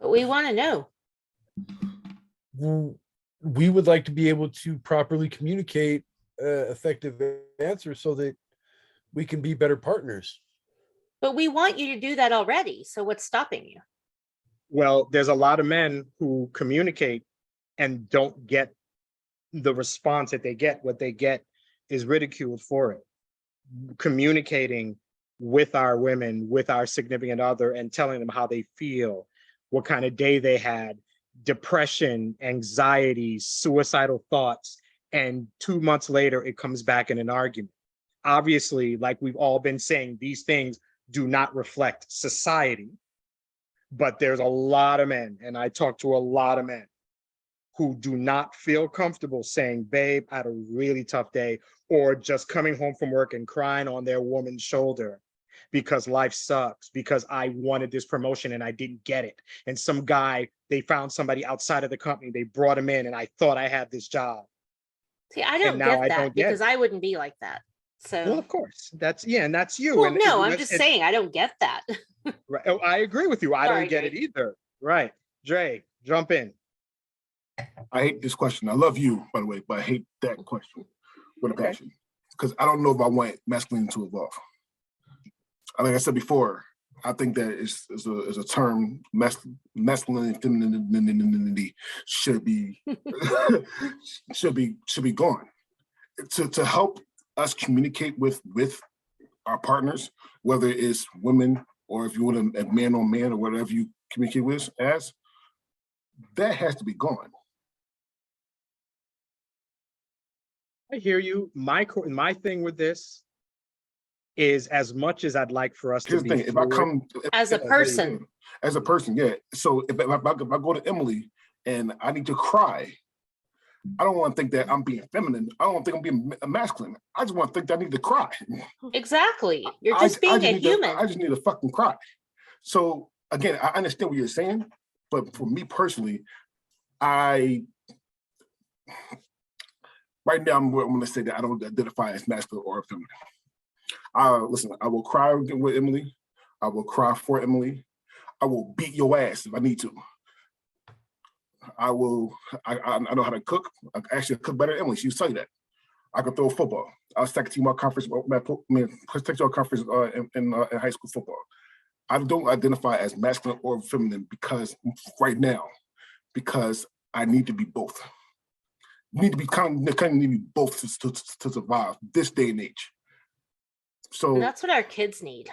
we want to know. We would like to be able to properly communicate effective answers so that we can be better partners. But we want you to do that already. So what's stopping you? Well, there's a lot of men who communicate and don't get the response that they get. What they get is ridiculed for it. Communicating with our women, with our significant other, and telling them how they feel, what kind of day they had, depression, anxiety, suicidal thoughts, and 2 months later, it comes back in an argument. Obviously, like we've all been saying, these things do not reflect society, but there's a lot of men, and I talk to a lot of men who do not feel comfortable saying, babe, I had a really tough day, or just coming home from work and crying on their woman's shoulder because life sucks, because I wanted this promotion and I didn't get it. And some guy, they found somebody outside of the company, they brought him in, and I thought I had this job. See, I And don't now get I that don't get because it. I wouldn't be like that. Well, So, of course, that's, yeah, and that's you. well, And no, I'm just saying I don't get that. right, oh, I agree with you. I Sorry, don't get Dre. it either. Right. Dre, jump in. I hate this question. I love you, by the way, but I hate that question with a Okay. passion because I don't know if I want masculine to evolve. Like I said before, I think that is a term, masculine and femininity should be should be gone. To help us communicate with our partners, whether it's women or if you want a man on man or whatever you communicate with as, that has to be gone. I hear you. My thing with this is, as much as I'd like for us to Here's the be thing: if I fluid, come As a person, as a person, yeah. So if I go to Emily and I need to cry, I don't want to think that I'm being feminine. I don't think I'm being masculine. I just want to think that I need to cry. exactly. You're I just being a need human. I just need to fucking cry. So again, I understand what you're saying, but for me personally, right now I'm going to say that I don't identify as masculine or feminine. Listen, I will cry with Emily. I will cry for Emily. I will beat your ass if I need to. I will. I know how to cook. I actually cook better than Emily. She used to tell you that. I can throw a football. I was second team all conference. Second conference in high school football. I don't identify as masculine or feminine because right now, because I need to be both. You need to be kind of need to be both to survive this day and age. So And that's what our kids need.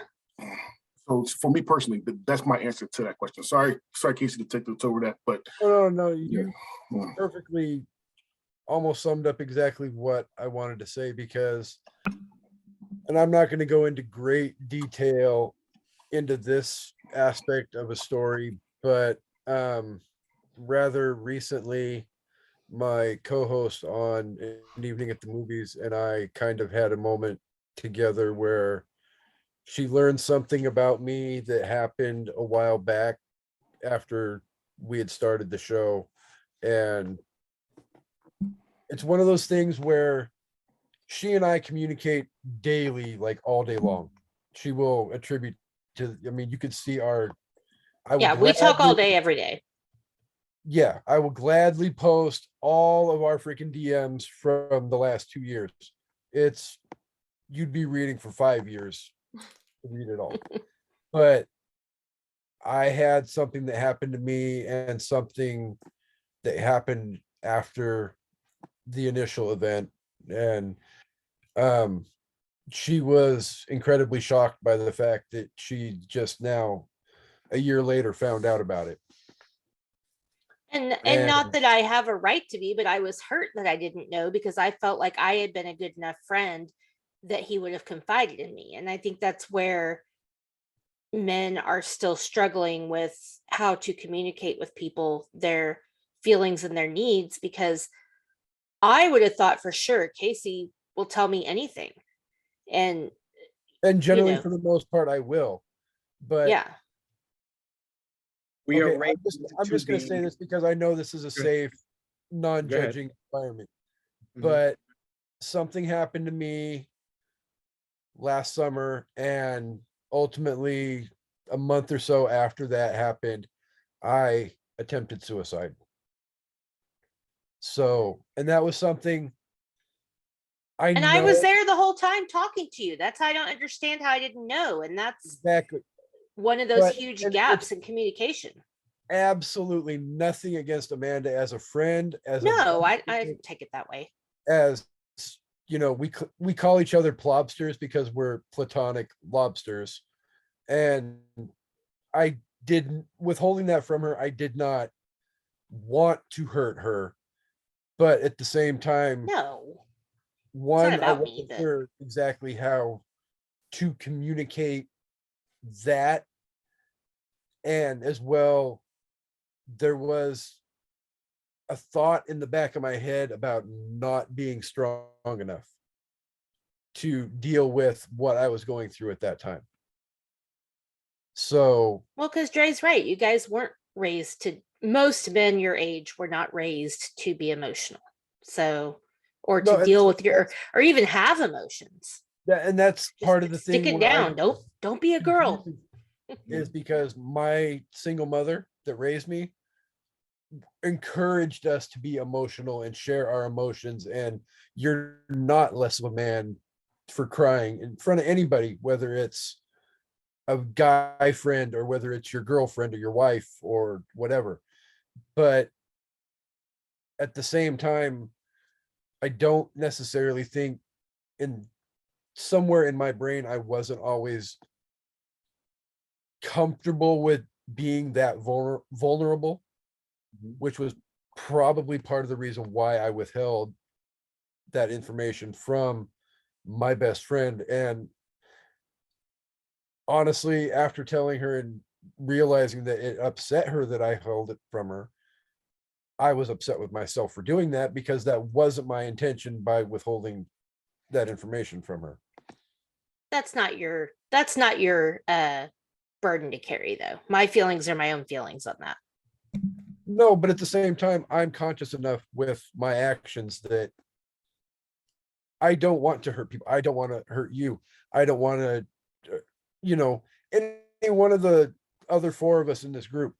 So for me personally, that's my answer to that question. Sorry, Casey, to take the over that, but No, you yeah. perfectly almost summed up exactly what I wanted to say because, and I'm not going to go into great detail into this aspect of a story, but rather recently, my co-host on An Evening at the Movies and I kind of had a moment together where she learned something about me that happened a while back after we had started the show. And it's one of those things where she and I communicate daily, like all day long. She will attribute to, I mean, you could see Yeah, we talk all day, every day. Yeah, I will gladly post all of our freaking DMs from the last 2 years. You'd be reading for 5 years to read it all. But I had something that happened to me and something that happened after the initial event. And she was incredibly shocked by the fact that she just now, a year later, found out about it. And not that I have a right to be, but I was hurt that I didn't know because I felt like I had been a good enough friend that he would have confided in me. And I think that's where men are still struggling with how to communicate with people, their feelings and their needs, because I would have thought for sure Casey will tell me anything. And generally, know. for the most part, I will. But yeah. We okay, are I'm just going to say this because I know this is a safe, non-judging environment. Mhm. But something happened to me last summer, and ultimately a month or so after that happened, I attempted suicide. So, and that was something I was there the whole time talking to you. That's how I don't understand how I didn't know. And that's exactly one of those huge gaps in communication. Absolutely nothing against Amanda as a friend, I take it that way. As you know, we call each other plobsters because we're platonic lobsters. And I didn't, withholding that from her, I did not want to hurt her, but at the same time, No, one, I about me, wasn't but- sure exactly how to communicate that. And as well, there was a thought in the back of my head about not being strong enough to deal with what I was going through at that time. So, well, because Dre's right. You guys weren't raised to, most men your age were not raised to be emotional. So, or to No, deal with your, or even have emotions. and that's Just part of the stick thing it where down. Don't be a girl. is because my single mother that raised me encouraged us to be emotional and share our emotions, and you're not less of a man for crying in front of anybody, whether it's a guy friend or whether it's your girlfriend or your wife or whatever. But at the same time, I don't necessarily think, in somewhere in my brain, I wasn't always comfortable with being that vulnerable, which was probably part of the reason why I withheld that information from my best friend. And honestly, after telling her and realizing that it upset her that I held it from her, I was upset with myself for doing that, because that wasn't my intention by withholding that information from her. That's not your burden to carry, though. My feelings are my own feelings on that. No, but at the same time, I'm conscious enough with my actions that I don't want to hurt people. I don't want to hurt you. I don't want to, any one of the other four of us in this group,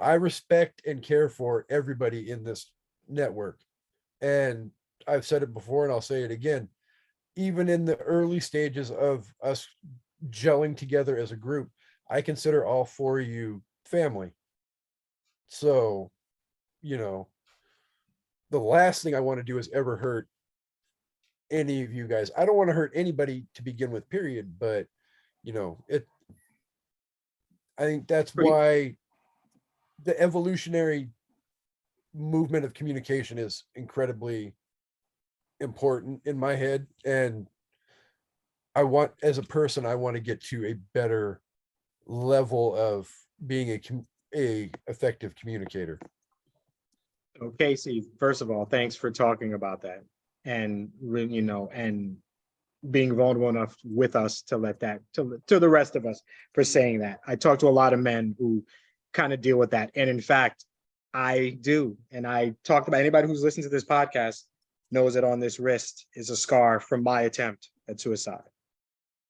I respect and care for everybody in this network. And I've said it before and I'll say it again. Even in the early stages of us gelling together as a group, I consider all four of you family. So, the last thing I want to do is ever hurt any of you guys. I don't want to hurt anybody to begin with, period. But, I think that's Pretty- why the evolutionary movement of communication is incredibly important in my head. And as a person, I want to get to a better level of being a effective communicator. So Casey, first of all, thanks for talking about that, and and being vulnerable enough with us to let that to the rest of us for saying that. I talk to a lot of men who kind of deal with that, and in fact, I do. And I talked about, anybody who's listened to this podcast knows that on this wrist is a scar from my attempt at suicide.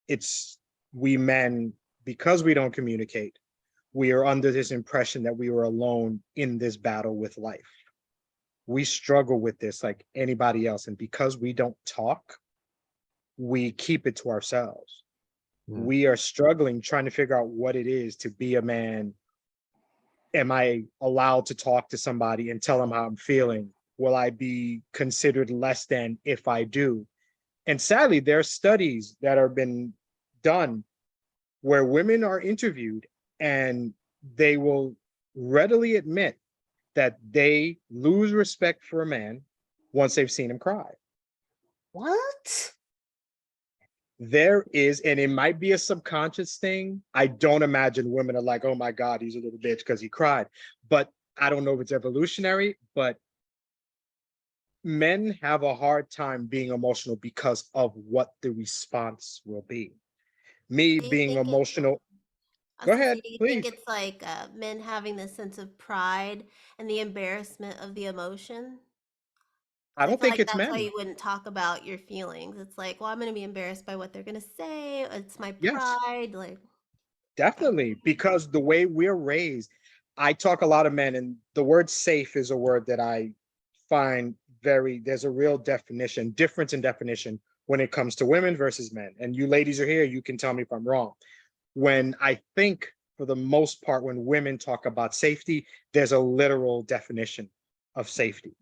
It's, we men, because we don't communicate, we are under this impression that we were alone in this battle with life. We struggle with this like anybody else. And because we don't talk, we keep it to ourselves. We are struggling trying to figure out what it is to be a man. Am I allowed to talk to somebody and tell them how I'm feeling? Will I be considered less than if I do? And sadly, there are studies that have been done where women are interviewed and they will readily admit that they lose respect for a man once they've seen him cry. What? There is, and it might be a subconscious thing. I don't imagine women are like, oh my God, he's a little bitch because he cried. But I don't know if it's evolutionary, but men have a hard time being emotional because of what the response will be. Me Do you being think it- emotional. I was Go gonna ahead, say, do you please. think it's like men having this sense of pride and the embarrassment of the emotion? I 'Cause I don't feel think like it's that's why men. you wouldn't talk about your feelings. It's like, well, I'm going to be embarrassed by what they're going to say. It's my Yes, pride. Like, definitely. Because the way we're raised, I talk a lot of men, and the word safe is a word that I find there's a real difference in definition when it comes to women versus men. And you ladies are here, you can tell me if I'm wrong. When I think, for the most part, when women talk about safety, there's a literal definition of safety.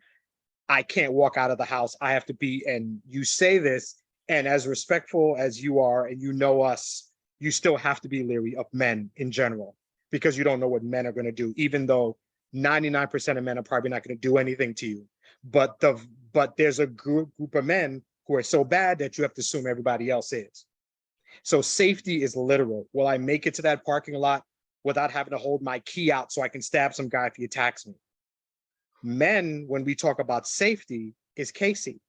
I can't walk out of the house. I have to be, and you say this, and as respectful as you are, and you know us, you still have to be leery of men in general, because you don't know what men are going to do, even though 99% of men are probably not going to do anything to you. But there's a group of men who are so bad that you have to assume everybody else is. So safety is literal. Will I make it to that parking lot without having to hold my key out so I can stab some guy if he attacks me? Men, when we talk about safety, is Casey.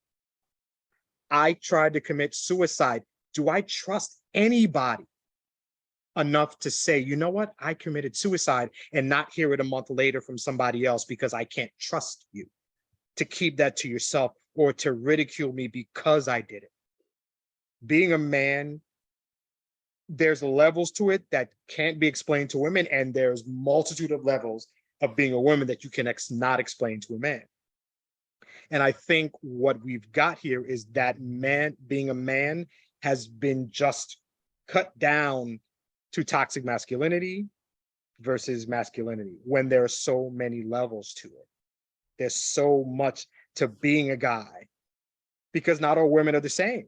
I tried to commit suicide. Do I trust anybody enough to say, you know what, I committed suicide, and not hear it a month later from somebody else because I can't trust you to keep that to yourself or to ridicule me because I did it? Being a man, there's levels to it that can't be explained to women, and there's multitude of levels of being a woman that you can not explain to a man. And I think what we've got here is that man, being a man, has been just cut down to toxic masculinity versus masculinity, when there are so many levels to it. There's so much to being a guy, because not all women are the same.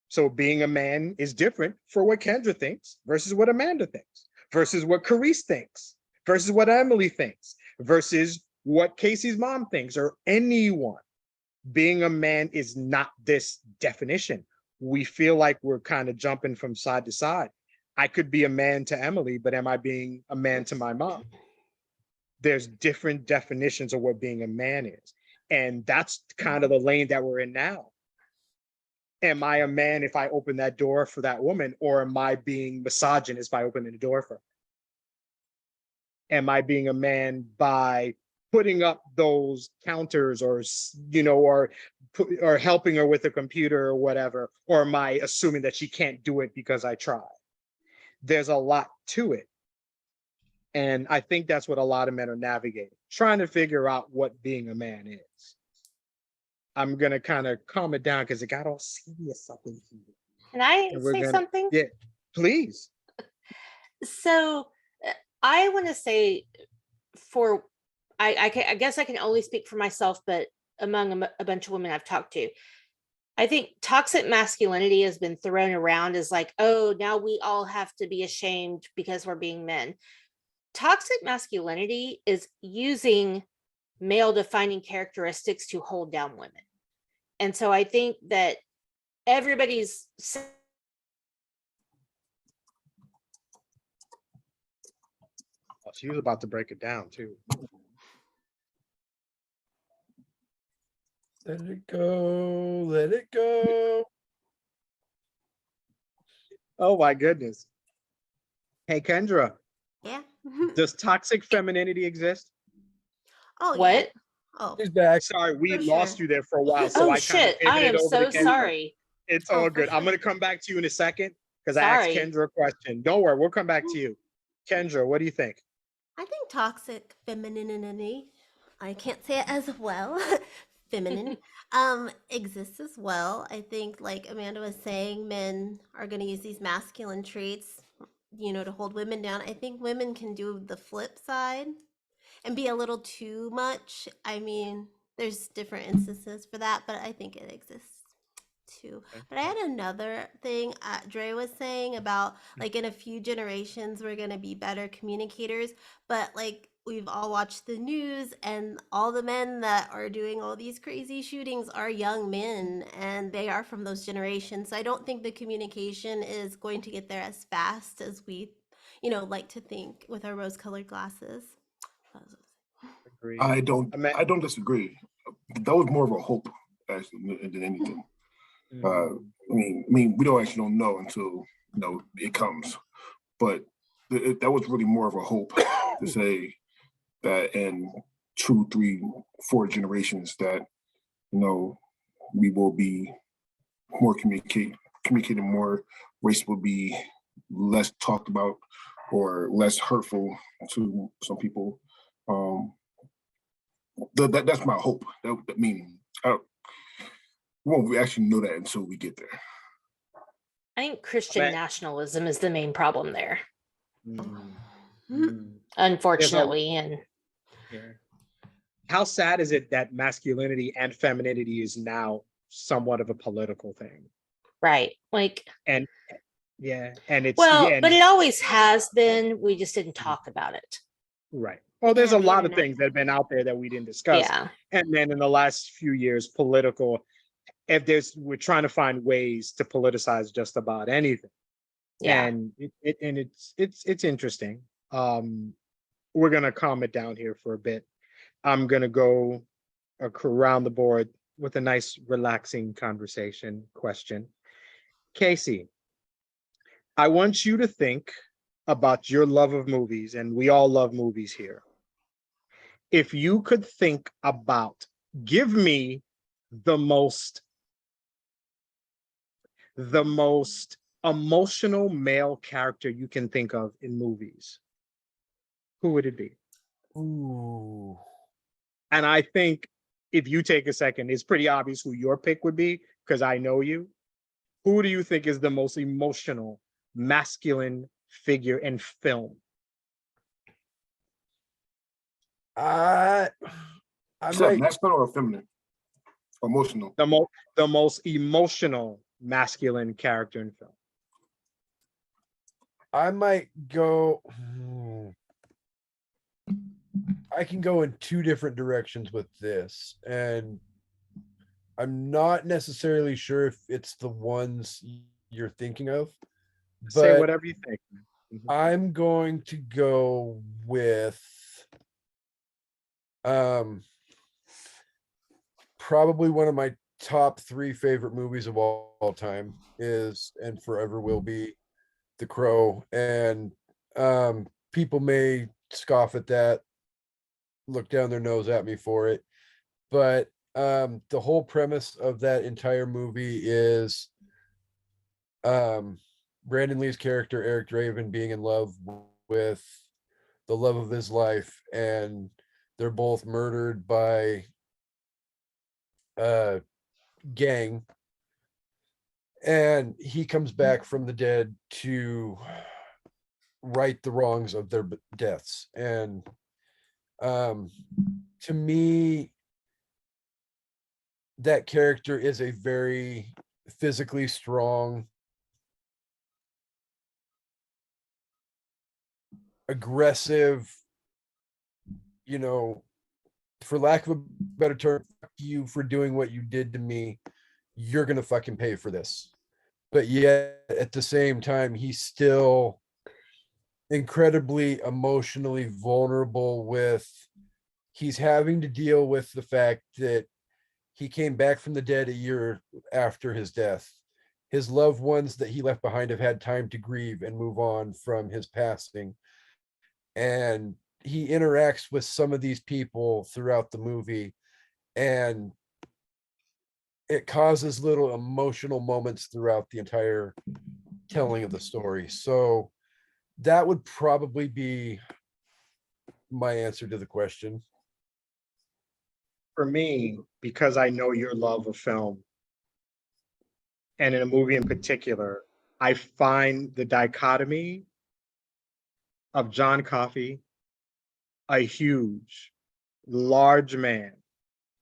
So being a man is different for what Kendra thinks versus what Amanda thinks, versus what Carice thinks, versus what Emily thinks, versus what Casey's mom thinks, or anyone. Being a man is not this definition. We feel like we're kind of jumping from side to side. I could be a man to Emily, but am I being a man to my mom? There's different definitions of what being a man is. And that's kind of the lane that we're in now. Am I a man if I open that door for that woman, or am I being misogynist by opening the door for her? Am I being a man by putting up those counters, or, you know, or helping her with a computer or whatever? Or am I assuming that she can't do it because I tried? There's a lot to it. And I think that's what a lot of men are navigating, trying to figure out what being a man is. I'm going to kind of calm it down because it got all serious up in here. Can I say something? Yeah, please. So I want to say, I guess I can only speak for myself, but among a bunch of women I've talked to, I think toxic masculinity has been thrown around as like, oh, now we all have to be ashamed because we're being men. Toxic masculinity is using male defining characteristics to hold down women. And so I think that everybody's She was about to break it down too. Let it go. Let it go. Oh my goodness. Hey, Kendra, Yeah. does toxic femininity exist? Oh, yeah. what? Oh, He's back. Sorry, we For lost sure. you there for a while. So Oh I kind of shit! I pivoted am over so to Kendra. sorry. It's Oh, all for good. I'm sure. going to come back to you in a second because I asked Sorry. Kendra a question. Don't worry, we'll come back to you. Kendra, what do you think? I think toxic femininity, I can't say it as well, feminine, exists as well. I think, like Amanda was saying, men are going to use these masculine traits, to hold women down. I think women can do the flip side and be a little too much. I mean, there's different instances for that, but I think it exists too. Okay. But I had another thing Dre was saying about, like, in a few generations we're going to be better communicators, but like we've all watched the news, and all the men that are doing all these crazy shootings are young men, and they are from those generations. So I don't think the communication is going to get there as fast as we like to think with our rose-colored glasses. Agreed. I don't disagree. That was more of a hope actually than anything. I mean, we don't know until it comes. But that was really more of a hope to say that in 2, 3, 4 generations that we will be more communicating more. Race will be less talked about or less hurtful to some people. That's my hope. That meaning we won't actually know that until we get there. I think Christian nationalism is the main problem there, Mm. unfortunately. And Yeah. How sad is it that masculinity and femininity is now somewhat of a political thing? right, like, And yeah, and it's well, and but it always has been. We just didn't talk about it. right. Well, there's a and the lot of internet. things that have been out there that we didn't discuss. Yeah. And then in the last few years, political, we're trying to find ways to politicize just about anything. Yeah. And it's interesting. We're gonna calm it down here for a bit. I'm gonna go around the board with a nice, relaxing conversation question. Casey, I want you to think about your love of movies, and we all love movies here. If you could think about, give me the most emotional male character you can think of in movies, who would it be? Ooh. And I think if you take a second, it's pretty obvious who your pick would be because I know you. Who do you think is the most emotional masculine figure in film? I Is that might masculine or feminine? Emotional. The most emotional masculine character in film. I might go. I can go in two different directions with this, and I'm not necessarily sure if it's the ones you're thinking of, Say but whatever you think. I'm going to go with probably one of my top 3 favorite movies of all time is and forever will be The Crow. And people may scoff at that, look down their nose at me for it, but the whole premise of that entire movie is Brandon Lee's character Eric Draven being in love with the love of his life, and they're both murdered by a gang, and he comes back from the dead to right the wrongs of their deaths. And to me, that character is a very physically strong, aggressive, for lack of a better term, fuck you for doing what you did to me. You're gonna fucking pay for this. But yet at the same time, he's still incredibly emotionally vulnerable he's having to deal with the fact that he came back from the dead a year after his death. His loved ones that he left behind have had time to grieve and move on from his passing. And he interacts with some of these people throughout the movie, and it causes little emotional moments throughout the entire telling of the story. So that would probably be my answer to the question. For me, because I know your love of film, and in a movie in particular, I find the dichotomy of John Coffey, a huge, large man,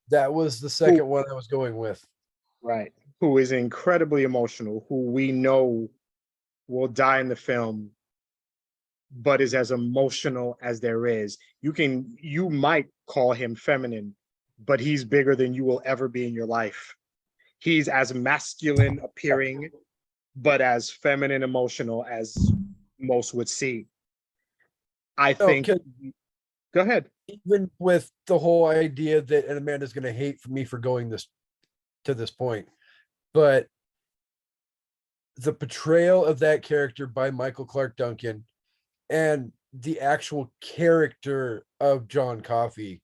That was the second one I was going with. right, who is incredibly emotional, who we know will die in the film, but is as emotional as there is. You might call him feminine, but he's bigger than you will ever be in your life. He's as masculine appearing, but as feminine emotional as most would see. I think, go ahead. Even with the whole idea that and Amanda's going to hate me for going to this point, but the portrayal of that character by Michael Clark Duncan and the actual character of John Coffey,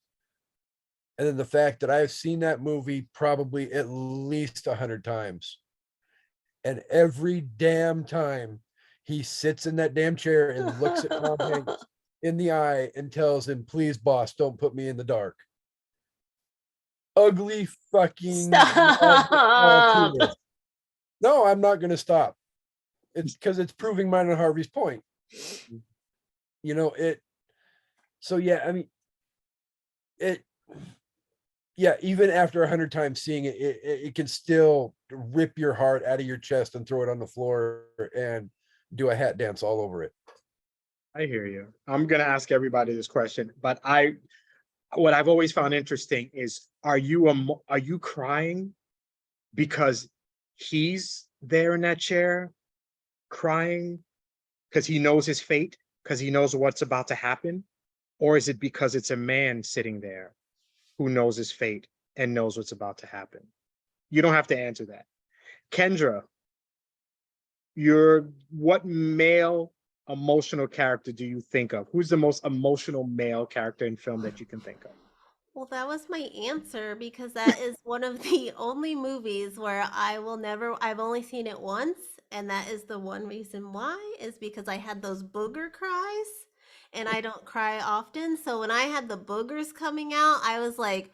and then the fact that I've seen that movie probably at least 100 times, and every damn time he sits in that damn chair and looks at Tom Hanks in the eye and tells him, "Please, boss, don't put me in the dark." Ugly fucking Stop. no, I'm not going to stop. It's because it's proving mine and Harvey's point. So yeah, I mean, even after 100 times seeing it, it can still rip your heart out of your chest and throw it on the floor and do a hat dance all over it. I hear you. I'm gonna ask everybody this question, but what I've always found interesting is, are you crying because he's there in that chair crying because he knows his fate, because he knows what's about to happen? Or is it because it's a man sitting there who knows his fate and knows what's about to happen? You don't have to answer that. Kendra, what male emotional character do you think of? Who's the most emotional male character in film that you can think of? Well, that was my answer because that is one of the only movies where I've only seen it once. And that is the one reason why, is because I had those booger cries and I don't cry often. So when I had the boogers coming out, I was like,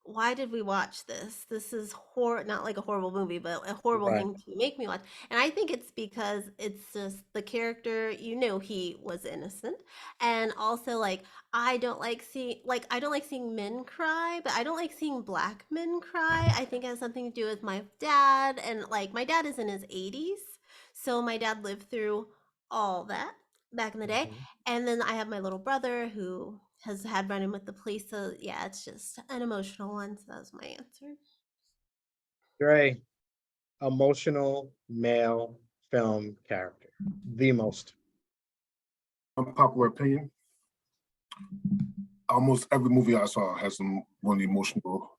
why did we watch this? This is not like a horrible movie, but a horrible Right. thing to make me watch. And I think it's because it's just the character, he was innocent. And also like I don't like seeing men cry, but I don't like seeing black men cry. I think it has something to do with my dad, and like my dad is in his 80s. So my dad lived through all that back in the day. Mhm. And then I have my little brother who has had run-in with the police. So yeah, it's just an emotional one. So that was my answer. Dre, emotional male film character, the most. Unpopular opinion. Almost every movie I saw has some one of the emotional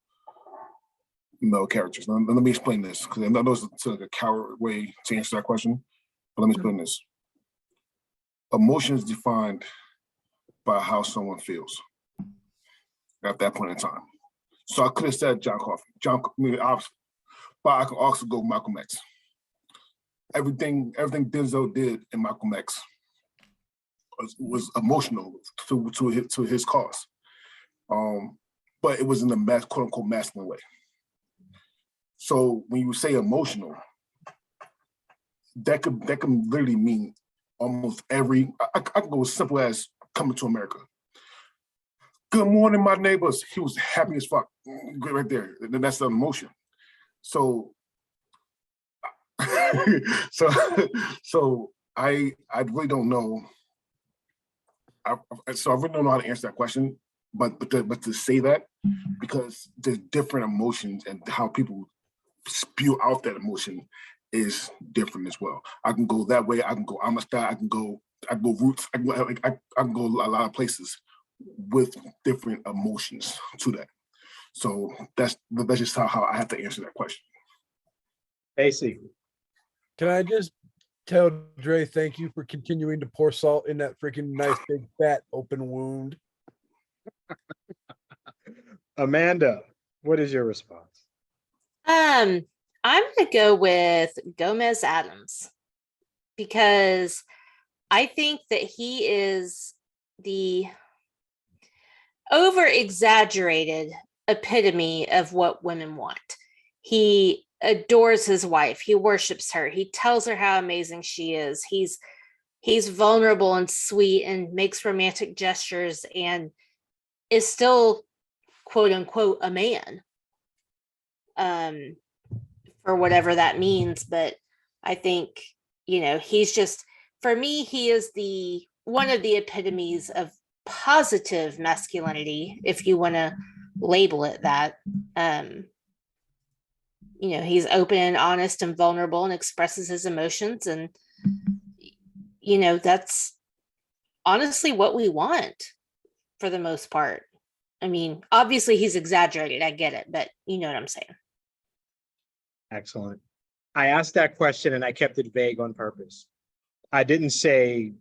male characters. Now, let me explain this, because I know it's like a coward way to answer that question, but let me explain this. Emotion is defined by how someone feels at that point in time. So I could have said John Coffey, but I could also go Malcolm X. Everything Denzel did in Malcolm X was emotional to his cause, but it was in a quote unquote masculine way. So when you say emotional, that could literally mean almost every. I could go as simple as Coming to America. Good morning, my neighbors. He was happy as fuck, right there. That's the emotion. So, so I really don't know. I really don't know how to answer that question. But to say that, because there's different emotions and how people spew out that emotion is different as well. I can go that way. I can go Amistad. I can go roots. I can go a lot of places with different emotions to that. So that's just how I have to answer that question. Casey. Can I just tell Dre thank you for continuing to pour salt in that freaking nice big fat open wound? Amanda, what is your response? I'm gonna go with Gomez Adams because I think that he is the over exaggerated epitome of what women want. He adores his wife. He worships her. He tells her how amazing she is. He's vulnerable and sweet and makes romantic gestures and is still quote unquote a man. For whatever that means, but I think, he's just, for me, he is the one of the epitomes of positive masculinity, if you want to label it that. He's open and honest and vulnerable and expresses his emotions, and that's honestly what we want for the most part. I mean, obviously he's exaggerated, I get it, but you know what I'm saying. Excellent. I asked that question and I kept it vague on purpose. I didn't say,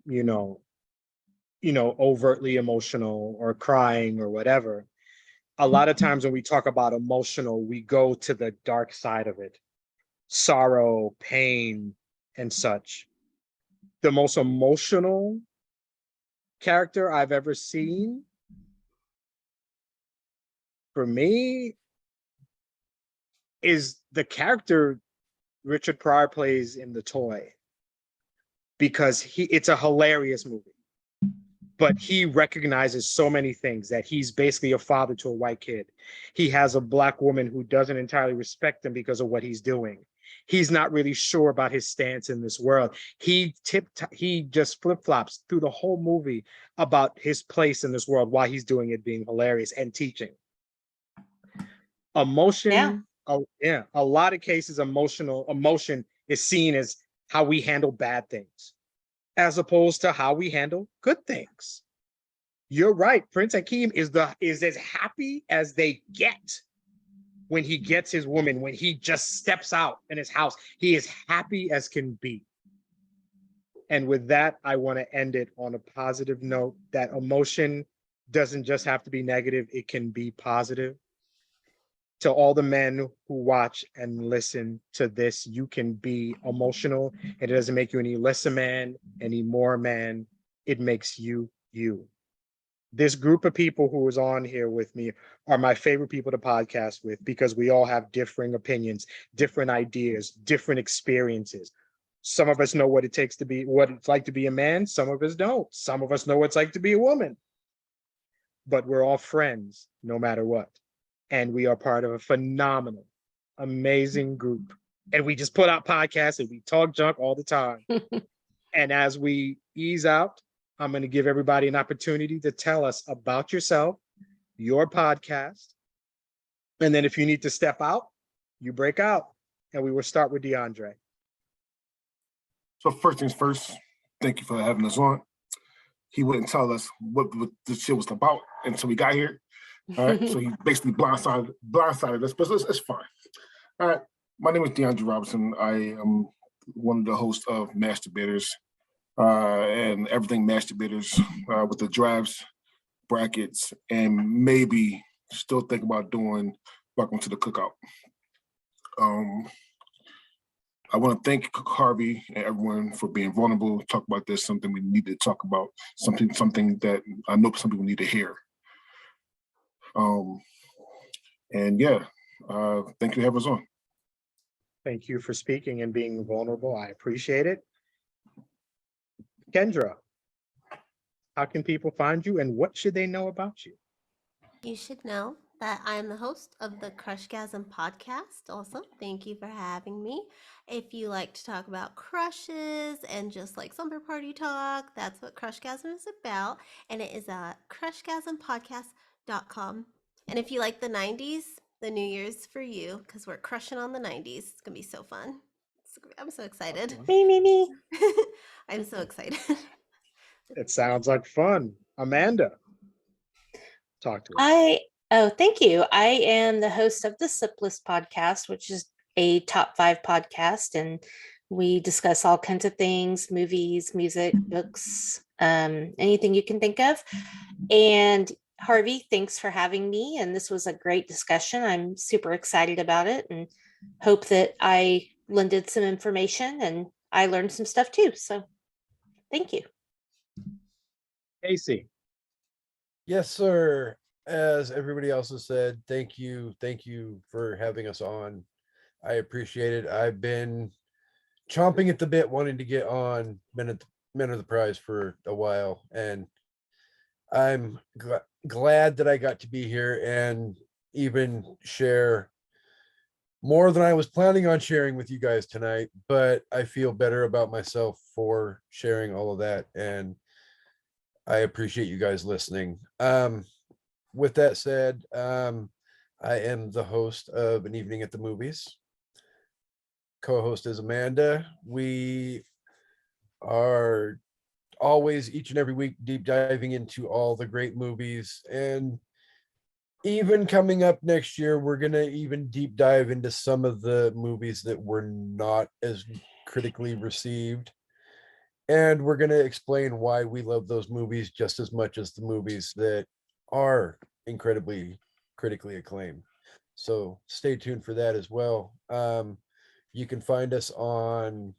overtly emotional or crying or whatever. A lot of times when we talk about emotional, we go to the dark side of it, sorrow, pain, and such. The most emotional character I've ever seen, for me, is the character Richard Pryor plays in The Toy, because it's a hilarious movie, but he recognizes so many things, that he's basically a father to a white kid. He has a black woman who doesn't entirely respect him because of what he's doing. He's not really sure about his stance in this world. He just flip-flops through the whole movie about his place in this world, why he's doing it, being hilarious and teaching. Emotion, yeah, a lot of cases, emotion is seen as how we handle bad things, as opposed to how we handle good things. You're right. Prince Hakeem is as happy as they get when he gets his woman, when he just steps out in his house. He is happy as can be. And with that, I want to end it on a positive note, that emotion doesn't just have to be negative, it can be positive. To all the men who watch and listen to this, you can be emotional, and it doesn't make you any less a man, any more a man. It makes you you. This group of people who is on here with me are my favorite people to podcast with, because we all have differing opinions, different ideas, different experiences. Some of us know what it's like to be a man. Some of us don't. Some of us know what it's like to be a woman. But we're all friends no matter what. And we are part of a phenomenal, amazing group. And we just put out podcasts and we talk junk all the time. And as we ease out, I'm going to give everybody an opportunity to tell us about yourself, your podcast. And then if you need to step out, you break out. And we will start with DeAndre. So first things first, thank you for having us on. He wouldn't tell us what the shit was about until we got here. All right, so he basically blindsided us, but it's fine. All right, my name is DeAndre Robinson. I am one of the hosts of Masturbators and everything Masturbators with the drafts, brackets, and maybe still think about doing Welcome to the Cookout. I want to thank Harvey and everyone for being vulnerable, talk about this, something we need to talk about, something that I know some people need to hear. And yeah, thank you for having us on. Thank you for speaking and being vulnerable. I appreciate it. Kendra, how can people find you and what should they know about you? You should know that I am the host of the Crushgasm Podcast. Also, thank you for having me. If you like to talk about crushes and just like slumber party talk, that's what Crushgasm is about. And it is at crushgasmpodcast.com. And if you like the 90s, the New Year's for you, because we're crushing on the 90s. It's going to be so fun. I'm so excited. Me. I'm so excited. It sounds like fun. Amanda, talk to us. Thank you. I am the host of the Sip List podcast, which is a top 5 podcast, and we discuss all kinds of things, movies, music, books, anything you can think of. And Harvey, thanks for having me. And this was a great discussion. I'm super excited about it and hope that I lended some information and I learned some stuff too. So thank you. Casey. Yes, sir. As everybody else has said, thank you for having us on. I appreciate it. I've been chomping at the bit wanting to get on Men of the Prize for a while, and I'm glad that I got to be here and even share more than I was planning on sharing with you guys tonight, but I feel better about myself for sharing all of that, and I appreciate you guys listening. With that said, I am the host of An Evening at the Movies. Co-host is Amanda. We are always, each and every week, deep diving into all the great movies, and even coming up next year, we're gonna even deep dive into some of the movies that were not as critically received, and we're gonna explain why we love those movies just as much as the movies that are incredibly critically acclaimed. So stay tuned for that as well. You can find us on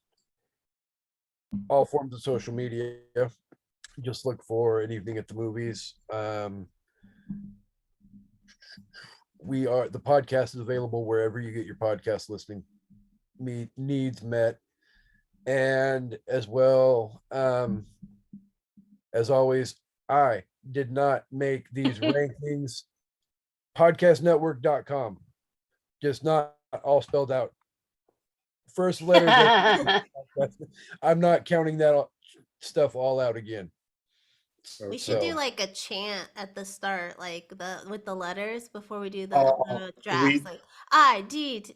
all forms of social media. Just look for An Evening at the Movies. The podcast is available wherever you get your podcast listening needs met. And as well, as always, I did not make these rankings. Podcastnetwork.com, just not all spelled out. First letters. I'm not counting that stuff all out again. We should do So, like a chant at the start, like with the letters before we do Oh, the drafts. Like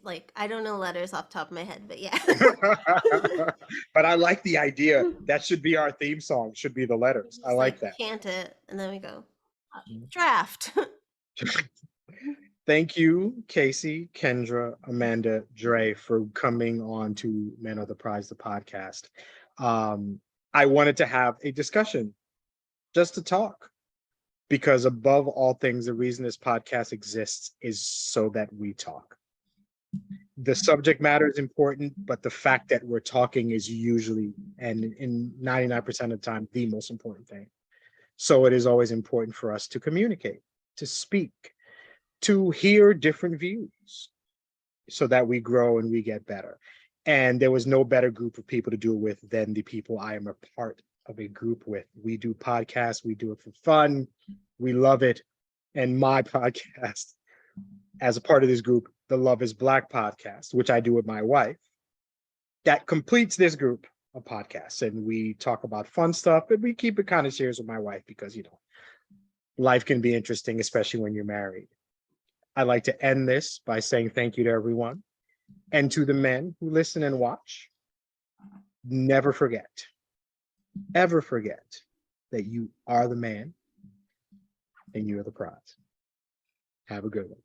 like I don't know letters off the top of my head, but yeah. but I like the idea. That should be our theme song, should be the letters. I Just like that. chant it, and then we go draft. Thank you, Casey, Kendra, Amanda, Dre, for coming on to Men of the Prize, the podcast. I wanted to have a discussion, just to talk, because above all things, the reason this podcast exists is so that we talk. The subject matter is important, but the fact that we're talking is usually, and in 99% of the time, the most important thing. So it is always important for us to communicate, to speak, to hear different views so that we grow and we get better. And there was no better group of people to do it with than the people I am a part of a group with. We do podcasts, we do it for fun, we love it. And my podcast, as a part of this group, the Love is Black podcast, which I do with my wife, that completes this group of podcasts. And we talk about fun stuff, and we keep it kind of serious with my wife because, life can be interesting, especially when you're married. I'd like to end this by saying thank you to everyone, and to the men who listen and watch. Never forget, ever forget that you are the man and you are the prize. Have a good one.